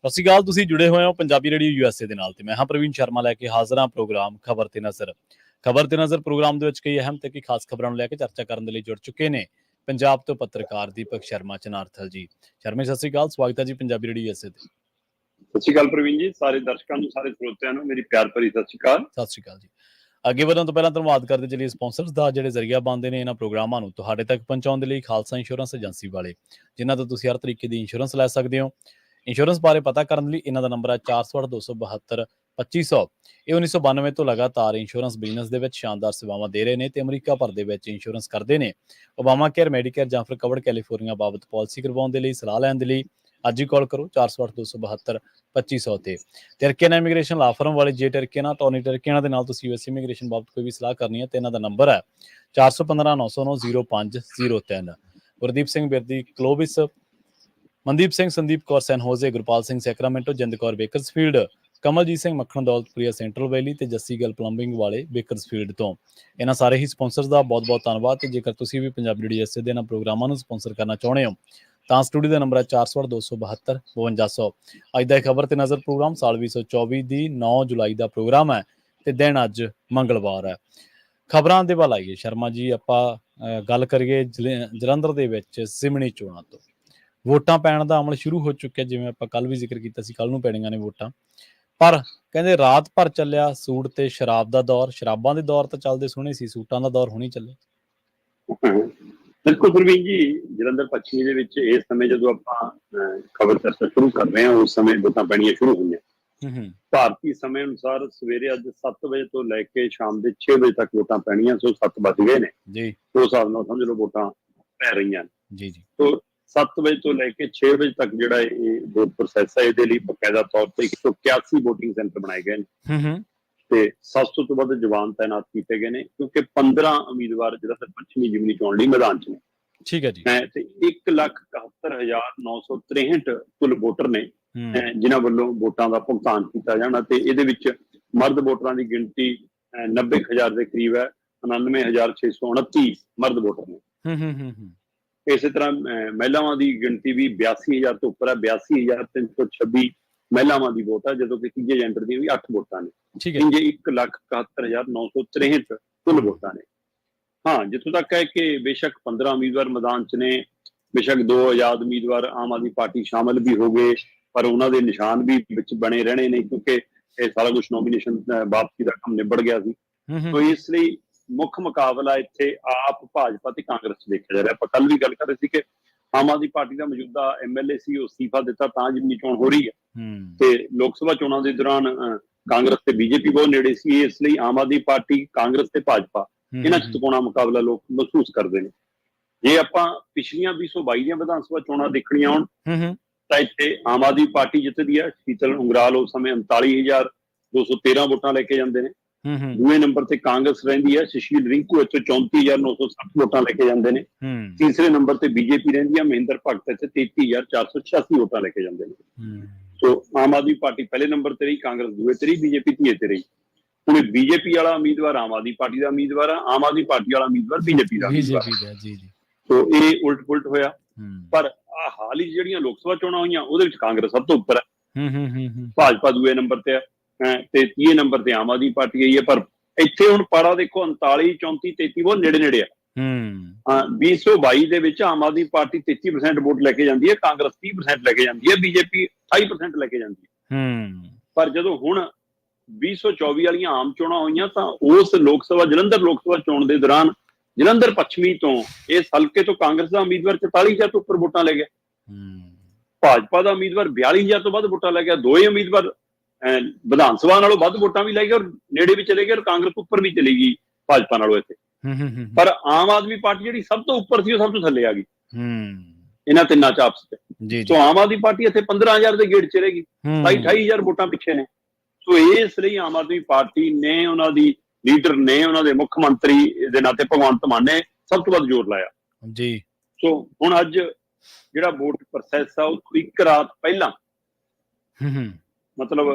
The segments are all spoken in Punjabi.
ਸਤਿ ਸ਼੍ਰੀ ਅਕਾਲ। ਤੁਸੀਂ ਜੁੜੇ ਹੋਏ ਹੋ ਪੰਜਾਬੀ ਰੇਡੀਓ USA ਦੇ ਨਾਲ ਤੇ ਮੈਂ ਹਾਂ ਪ੍ਰਵੀਨ ਸ਼ਰਮਾ ਲੈ ਕੇ ਹਾਜ਼ਰ ਹਾਂ ਪ੍ਰੋਗਰਾਮ ਖਬਰ ਤੇ ਨਜ਼ਰ ਪ੍ਰੋਗਰਾਮ ਦੇ ਵਿੱਚ ਕਈ ਅਹਿਮ ਤੇ ਖਾਸ ਖਬਰਾਂ ਨੂੰ ਲੈ ਕੇ ਚਰਚਾ ਕਰਨ ਦੇ ਲਈ ਜੁੜ ਚੁੱਕੇ ਨੇ ਪੰਜਾਬ ਤੋਂ ਪੱਤਰਕਾਰ ਦੀਪਕ ਸ਼ਰਮਾ ਚਨਾਰਥਲ ਜੀ। ਸ਼ਰਮਾ ਸਤਿ ਸ਼੍ਰੀ ਅਕਾਲ, ਸਵਾਗਤ ਹੈ ਜੀ ਪੰਜਾਬੀ ਰੇਡੀਓ USA ਤੇ। ਸਤਿ ਸ਼੍ਰੀ ਅਕਾਲ ਪ੍ਰਵੀਨ ਜੀ, ਸਾਰੇ ਦਰਸ਼ਕਾਂ ਨੂੰ, ਸਾਰੇ ਸਰੋਤਿਆਂ ਨੂੰ ਮੇਰੀ ਪਿਆਰ ਭਰੀ ਸਤਿ ਸ਼੍ਰੀ ਅਕਾਲ। ਸਤਿ ਸ਼੍ਰੀ ਅਕਾਲ ਜੀ। ਅੱਗੇ ਵਧਣ ਤੋਂ ਪਹਿਲਾਂ ਧੰਨਵਾਦ ਕਰਦੇ ਚਲੀਏ ਸਪਾਂਸਰਸ ਦਾ, ਜਿਹੜੇ ਜ਼ਰੀਆ ਬਣਦੇ ਨੇ ਇਹਨਾਂ ਪ੍ਰੋਗਰਾਮਾਂ ਨੂੰ ਤੁਹਾਡੇ ਤੱਕ ਪਹੁੰਚਾਉਣ ਦੇ ਲਈ। ਖਾਲਸਾ ਇੰਸ਼ੋਰੈਂਸ ਏਜੰਸੀ ਵਾਲੇ, ਜਿਨ੍ਹਾਂ ਤੋਂ ਤੁਸੀਂ ਹਰ ਤਰੀਕੇ ਦੀ ਇੰਸ਼ੋਰੈਂਸ ਲੈ ਸਕਦੇ ਹੋ। ਇੰਸ਼ੋਰੈਂਸ ਬਾਰੇ ਪਤਾ ਕਰਨ ਲਈ ਇਹਨਾਂ ਦਾ ਨੰਬਰ ਹੈ 468-272-2500। ਇਹ 1992 ਤੋਂ ਲਗਾਤਾਰ ਇੰਸ਼ੋਰੈਂਸ ਬਿਜ਼ਨਸ ਦੇ ਵਿੱਚ ਸ਼ਾਨਦਾਰ ਸੇਵਾਵਾਂ ਦੇ ਰਹੇ ਨੇ ਤੇ ਅਮਰੀਕਾ ਭਰ ਦੇ ਵਿੱਚ ਇੰਸ਼ੋਰੈਂਸ ਕਰਦੇ ਨੇ। ਓਬਾਮਾ ਕੇਅਰ, ਮੈਡੀਕੇਅਰ ਜਾਂ ਫਿਰ ਕਵਰਡ ਕੈਲੀਫੋਰਨੀਆ ਬਾਬਤ ਪਾਲਿਸੀ ਕਰਵਾਉਣ ਦੇ ਲਈ, ਸਲਾਹ ਲੈਣ ਦੇ ਲਈ ਅੱਜ ਹੀ ਕਾਲ ਕਰੋ 468-272-2500 ਤੇ ਟਰਕੀਨਾ ਇਮੀਗ੍ਰੇਸ਼ਨ ਲਾ ਫਰਮ ਵਾਲੇ ਜੇ ਟਰਕੀਨਾ, ਟੋਨੀ ਟਰਕੀਨਾ ਦੇ ਨਾਲ ਤੁਸੀਂ US ਇਮੀਗ੍ਰੇਸ਼ਨ ਬਾਬਤ ਕੋਈ ਵੀ ਸਲਾਹ ਕਰਨੀ ਹੈ ਤੇ ਇਹਨਾਂ ਦਾ ਨੰਬਰ ਹੈ 415-909-0503। ਗੁਰਦੀਪ ਸਿੰਘ ਬਿਰਦੀ ਕਲੋਵਿਸ, ਮਨਦੀਪ ਸਿੰਘ, ਸੰਦੀਪ ਕੌਰ ਸੈਨ ਹੋਜ਼ੇ, ਗੁਰਪਾਲ ਸਿੰਘ ਸੈਕਰਾਮੈਂਟੋ, ਜਿੰਦ ਕੌਰ ਬੇਕਰਸਫੀਲਡ, ਕਮਲਜੀਤ ਸਿੰਘ ਮੱਖਣ ਦੌਲਤਪੁਰੀਆ ਸੈਂਟਰਲ ਵੈਲੀ ਤੇ ਜੱਸੀ ਗੱਲ ਪਲੰਬਿੰਗ ਵਾਲੇ ਬੇਕਰਸਫੀਲਡ ਤੋਂ। ਇਹਨਾਂ ਸਾਰੇ ਹੀ ਸਪਾਂਸਰਸ ਦਾ ਬਹੁਤ ਬਹੁਤ ਧੰਨਵਾਦ। ਤੇ ਜੇਕਰ ਤੁਸੀਂ ਵੀ ਪੰਜਾਬੀ ਰੇਡੀਓ USA ਦੇ ਇਹਨਾਂ ਪ੍ਰੋਗਰਾਮਾਂ ਨੂੰ ਸਪਾਂਸਰ ਕਰਨਾ ਚਾਹੁੰਦੇ ਹੋ ਤਾਂ ਸਟੂਡੀਓ ਦਾ ਨੰਬਰ ਹੈ 468-272-5200। ਅੱਜ ਦਾ ਖਬਰ ਤੇ ਨਜ਼ਰ ਪ੍ਰੋਗਰਾਮ ਸਾਲ 2024 ਦੀ 9 ਜੁਲਾਈ ਦਾ ਪ੍ਰੋਗਰਾਮ ਹੈ ਤੇ ਦਿਨ ਅੱਜ ਮੰਗਲਵਾਰ ਹੈ। ਖਬਰਾਂ ਦੇ ਵੱਲ ਆਈਏ ਸ਼ਰਮਾ ਜੀ, ਆਪਾਂ ਗੱਲ ਕਰੀਏ ਜਲੰਧਰ ਦੇ ਵਿੱਚ ਜ਼ਿਮਨੀ ਚੋਣਾਂ ਤੋਂ। ਵੋਟਾਂ ਪੈਣ ਦਾ ਅਮਲ ਸ਼ੁਰੂ ਹੋ ਚੁੱਕਿਆ, ਜਿਵੇਂ ਆਪਾਂ ਕੱਲ ਵੀ ਜ਼ਿਕਰ ਕੀਤਾ ਸੀ, ਕੱਲ ਨੂੰ ਪੈਣੀਆਂ ਨੇ ਵੋਟਾਂ। ਪਰ ਕਹਿੰਦੇ ਰਾਤ ਭਰ ਚੱਲਿਆ ਸੂਟ ਤੇ ਸ਼ਰਾਬ ਦਾ ਦੌਰ। ਸ਼ਰਾਬਾਂ ਦੇ ਦੌਰ ਤਾਂ ਚੱਲਦੇ ਸੋਹਣੇ ਸੀ, ਸੂਟਾਂ ਦਾ ਦੌਰ ਹੁਣੀ ਚੱਲੇ। ਬਿਲਕੁਲ ਪ੍ਰਵੀਨ ਜੀ, ਜਲੰਧਰ ਪੱਛਮੀ ਦੇ ਵਿੱਚ ਇਸ ਸਮੇਂ ਜਦੋਂ ਆਪਾਂ ਖਬਰ ਚਰਚਾ ਸ਼ੁਰੂ ਕਰ ਰਹੇ ਹਾਂ, ਉਸ ਸਮੇਂ ਵੋਟਾਂ ਪੈਣੀਆਂ ਸ਼ੁਰੂ ਹੋਈਆਂ। ਭਾਰਤੀ ਸਮੇਂ ਅਨੁਸਾਰ ਸਵੇਰੇ ਅੱਜ 7 ਵਜੇ ਤੋਂ ਲੈ ਕੇ ਸ਼ਾਮ ਦੇ 6 ਵਜੇ ਤੱਕ ਵੋਟਾਂ ਪੈਣੀਆਂ। ਸੋ 7 ਵੱਜ ਗਏ ਨੇ ਜੀ, ਉਸ ਹਿਸਾਬ ਨਾਲ ਸਮਝ ਲਓ ਵੋਟਾਂ ਪੈ ਰਹੀਆਂ ਜੀ। ਸੋ 7 ਵਜੇ ਤੋਂ ਲੈ ਕੇ 6 ਵਜੇ ਤੱਕ ਜਿਹੜਾ ਇਹ ਵੋਟ ਪ੍ਰੋਸੈਸ ਹੈ, ਇਹਦੇ ਲਈ ਬਕਾਇਦਾ ਤੌਰ ਤੇ 181 ਵੋਟਿੰਗ ਸੈਂਟਰ ਬਣਾਏ ਗਏ ਨੇ ਤੇ 700 ਤੋਂ ਵੱਧ ਜਵਾਨ ਤਾਇਨਾਤ ਕੀਤੇ ਗਏ ਨੇ, ਕਿਉਂਕਿ 15 ਉਮੀਦਵਾਰ ਜਲੰਧਰ ਪੱਛਮੀ ਜ਼ਿਮਨੀ ਚੋਣ ਲਈ ਮੈਦਾਨ 'ਚ ਨੇ। ਠੀਕ ਹੈ ਜੀ। ਤੇ 1,71,963 ਕੁੱਲ ਵੋਟਰ ਨੇ ਜਿਨ੍ਹਾਂ ਵੱਲੋਂ ਵੋਟਾਂ ਦਾ ਭੁਗਤਾਨ ਕੀਤਾ ਜਾਣਾ ਤੇ ਇਹਦੇ ਵਿੱਚ ਮਰਦ ਵੋਟਰਾਂ ਦੀ ਗਿਣਤੀ 90,000 ਦੇ ਕਰੀਬ ਹੈ। 99,629 ਮਰਦ ਵੋਟਰ ਨੇ। ਇਸੇ ਤਰ੍ਹਾਂ ਮਹਿਲਾਵਾਂ ਦੀ ਗਿਣਤੀ ਵੀ 82,000 ਤੋਂ ਉੱਪਰ ਹੈ। 82,326 ਮਹਿਲਾਵਾਂ ਦੀ ਵੋਟ ਹੈ, ਜਦੋਂ ਕਿ ਤੀਜੇ ਜੈਂਡਰ ਦੀਆਂ ਵੀ 8 ਵੋਟਾਂ ਨੇ। 1,71,963 ਕੁੱਲ ਵੋਟਾਂ ਨੇ। ਹਾਂ, ਜਿੱਥੋਂ ਤੱਕ ਹੈ ਕਿ ਬੇਸ਼ੱਕ 15 ਉਮੀਦਵਾਰ ਮੈਦਾਨ 'ਚ ਨੇ, ਬੇਸ਼ੱਕ 2 ਆਜ਼ਾਦ ਉਮੀਦਵਾਰ ਆਮ ਆਦਮੀ ਪਾਰਟੀ ਸ਼ਾਮਲ ਵੀ ਹੋ ਗਏ, ਪਰ ਉਹਨਾਂ ਦੇ ਨਿਸ਼ਾਨ ਵੀ ਵਿੱਚ ਬਣੇ ਰਹਿਣੇ ਨੇ, ਕਿਉਂਕਿ ਇਹ ਸਾਰਾ ਕੁਛ ਨੋਮੀਨੇਸ਼ਨ ਵਾਪਸੀ ਦਾ ਕੰਮ ਨਿਬੜ ਗਿਆ ਸੀ। ਸੋ ਇਸ ਲਈ ਮੁੱਖ ਮੁਕਾਬਲਾ ਇੱਥੇ ਆਪ, ਭਾਜਪਾ ਤੇ ਕਾਂਗਰਸ 'ਚ ਦੇਖਿਆ ਜਾ ਰਿਹਾ। ਆਪਾਂ ਕੱਲ ਵੀ ਗੱਲ ਕਰ ਰਹੇ ਸੀ ਕਿ ਆਮ ਆਦਮੀ ਪਾਰਟੀ ਦਾ ਮੌਜੂਦਾ MLA ਸੀ, ਉਹ ਅਸਤੀਫਾ ਦਿੱਤਾ ਤਾਂ ਜ਼ਿਮਨੀ ਚੋਣ ਹੋ ਰਹੀ ਹੈ ਤੇ ਲੋਕ ਸਭਾ ਚੋਣਾਂ ਦੇ ਦੌਰਾਨ ਕਾਂਗਰਸ ਤੇ BJP ਬਹੁਤ ਨੇੜੇ ਸੀ। ਇਸ ਲਈ ਆਮ ਆਦਮੀ ਪਾਰਟੀ, ਕਾਂਗਰਸ ਤੇ ਭਾਜਪਾ, ਇਹਨਾਂ 'ਚ ਤਿਕੋਣਾ ਮੁਕਾਬਲਾ ਲੋਕ ਮਹਿਸੂਸ ਕਰਦੇ ਨੇ। ਜੇ ਆਪਾਂ ਪਿਛਲੀਆਂ 2022 ਦੀਆਂ ਵਿਧਾਨ ਸਭਾ ਚੋਣਾਂ ਦੇਖਣੀਆਂ ਹੋਣ ਤਾਂ ਇੱਥੇ ਆਮ ਆਦਮੀ ਪਾਰਟੀ ਜਿੱਤਦੀ ਹੈ। ਸ਼ੀਤਲ ਉਂਗਰਾਲ ਉਸ ਸਮੇਂ 39,213 ਵੋਟਾਂ ਲੈ ਕੇ ਜਾਂਦੇ ਨੇ। ਦੂਏ ਨੰਬਰ ਤੇ ਕਾਂਗਰਸ ਰਹਿੰਦੀ ਹੈ। ਸੁਸ਼ੀਲ ਰਿੰਕੂ ਇੱਥੇ 34,960 ਵੋਟਾਂ ਲੈ ਕੇ ਜਾਂਦੇ ਨੇ। ਤੀਸਰੇ ਨੰਬਰ ਤੇ BJP ਰਹਿੰਦੀ ਹੈ। ਮਹਿੰਦਰ ਭਗਤ ਇੱਥੇ 33,486 ਵੋਟਾਂ ਲੈ ਕੇ ਜਾਂਦੇ ਨੇ। ਸੋ ਆਮ ਆਦਮੀ ਪਾਰਟੀ ਪਹਿਲੇ ਨੰਬਰ ਤੇ ਰਹੀ, ਕਾਂਗਰਸ ਦੂਏ ਤੇ ਰਹੀ, BJP ਤੀਏ ਤੇ ਰਹੀ। ਹੁਣ BJP ਵਾਲਾ ਉਮੀਦਵਾਰ ਆਮ ਆਦਮੀ ਪਾਰਟੀ ਦਾ ਉਮੀਦਵਾਰ ਆ, ਆਮ ਆਦਮੀ ਪਾਰਟੀ ਵਾਲਾ ਉਮੀਦਵਾਰ BJP ਦਾ ਉਮੀਦਵਾਰ। ਸੋ ਇਹ ਉਲਟ ਪੁਲਟ ਹੋਇਆ। ਪਰ ਹਾਲ ਹੀ ਜਿਹੜੀਆਂ ਲੋਕ ਸਭਾ ਚੋਣਾਂ ਹੋਈਆਂ, ਉਹਦੇ ਵਿੱਚ ਕਾਂਗਰਸ ਸਭ ਤੋਂ ਉੱਪਰ ਹੈ, ਭਾਜਪਾ ਦੂਏ ਨੰਬਰ ਤੇ ਹੈ ਤੇ ਤੀਏ ਨੰਬਰ ਤੇ ਆਮ ਆਦਮੀ ਪਾਰਟੀ ਆਈ ਹੈ। ਪਰ ਇੱਥੇ ਹੁਣ ਪਾੜਾ ਦੇਖੋ, 39, 34, 33 ਬਹੁਤ ਨੇੜੇ ਨੇੜੇ ਆ। 2022 ਦੇ ਵਿੱਚ ਆਮ ਆਦਮੀ ਪਾਰਟੀ 33% ਵੋਟ ਲੈ ਕੇ ਜਾਂਦੀ ਹੈ, ਕਾਂਗਰਸ 30% ਲੈ ਕੇ ਜਾਂਦੀ ਹੈ, BJP 28% ਲੈ ਕੇ ਜਾਂਦੀ ਹੈ। ਪਰ ਜਦੋਂ ਹੁਣ 2024 ਵਾਲੀਆਂ ਆਮ ਚੋਣਾਂ ਹੋਈਆਂ ਤਾਂ ਉਸ ਲੋਕ ਸਭਾ, ਜਲੰਧਰ ਲੋਕ ਸਭਾ ਚੋਣ ਦੇ ਦੌਰਾਨ ਜਲੰਧਰ ਪੱਛਮੀ ਤੋਂ ਇਸ ਹਲਕੇ ਤੋਂ ਕਾਂਗਰਸ ਦਾ ਉਮੀਦਵਾਰ 44,000 ਤੋਂ ਉੱਪਰ ਵੋਟਾਂ ਲੈ ਗਿਆ। ਭਾਜਪਾ ਦਾ ਉਮੀਦਵਾਰ 42,000 ਤੋਂ ਵੱਧ ਵੋਟਾਂ ਲੈ ਗਿਆ। ਦੋਏ ਉਮੀਦਵਾਰ ਵਿਧਾਨ ਸਭਾ ਨਾਲੋਂ ਵੱਧ ਵੋਟਾਂ ਵੀ ਲੈ ਗਏ ਔਰ ਨੇੜੇ ਵੀ ਚਲੇ ਗਏ, ਔਰ ਕਾਂਗਰਸ ਉੱਪਰ ਵੀ ਚਲੀ ਗਈ ਭਾਜਪਾ ਨਾਲੋਂ ਇੱਥੇ। ਪਰ ਆਮ ਆਦਮੀ ਪਾਰਟੀ ਜਿਹੜੀ ਸਭ ਤੋਂ ਉੱਪਰ ਸੀ, ਉਹ ਸਭ ਤੋਂ ਥੱਲੇ ਆ ਗਈ ਇਹਨਾਂ ਤਿੰਨਾਂ ਚ ਆਪਸ ਚ। ਸੋ ਆਮ ਆਦਮੀ ਪਾਰਟੀ ਇੱਥੇ 15,000 ਦੇ ਗੇੜ ਚ ਰਹੇਗੀ, 28,000 ਵੋਟਾਂ ਪਿੱਛੇ ਨੇ। ਸੋ ਇਸ ਲਈ ਆਮ ਆਦਮੀ ਪਾਰਟੀ ਨੇ, ਉਹਨਾਂ ਦੀ ਲੀਡਰ ਨੇ, ਉਹਨਾਂ ਦੇ ਮੁੱਖ ਮੰਤਰੀ ਦੇ ਨਾਤੇ ਭਗਵੰਤ ਮਾਨ ਨੇ ਸਭ ਤੋਂ ਵੱਧ ਜ਼ੋਰ ਲਾਇਆ ਜੀ। ਸੋ ਹੁਣ ਅੱਜ ਜਿਹੜਾ ਵੋਟ ਪ੍ਰੋਸੈਸ ਆ, ਉਹ ਇੱਕ ਰਾਤ ਪਹਿਲਾਂ ਮਤਲਬ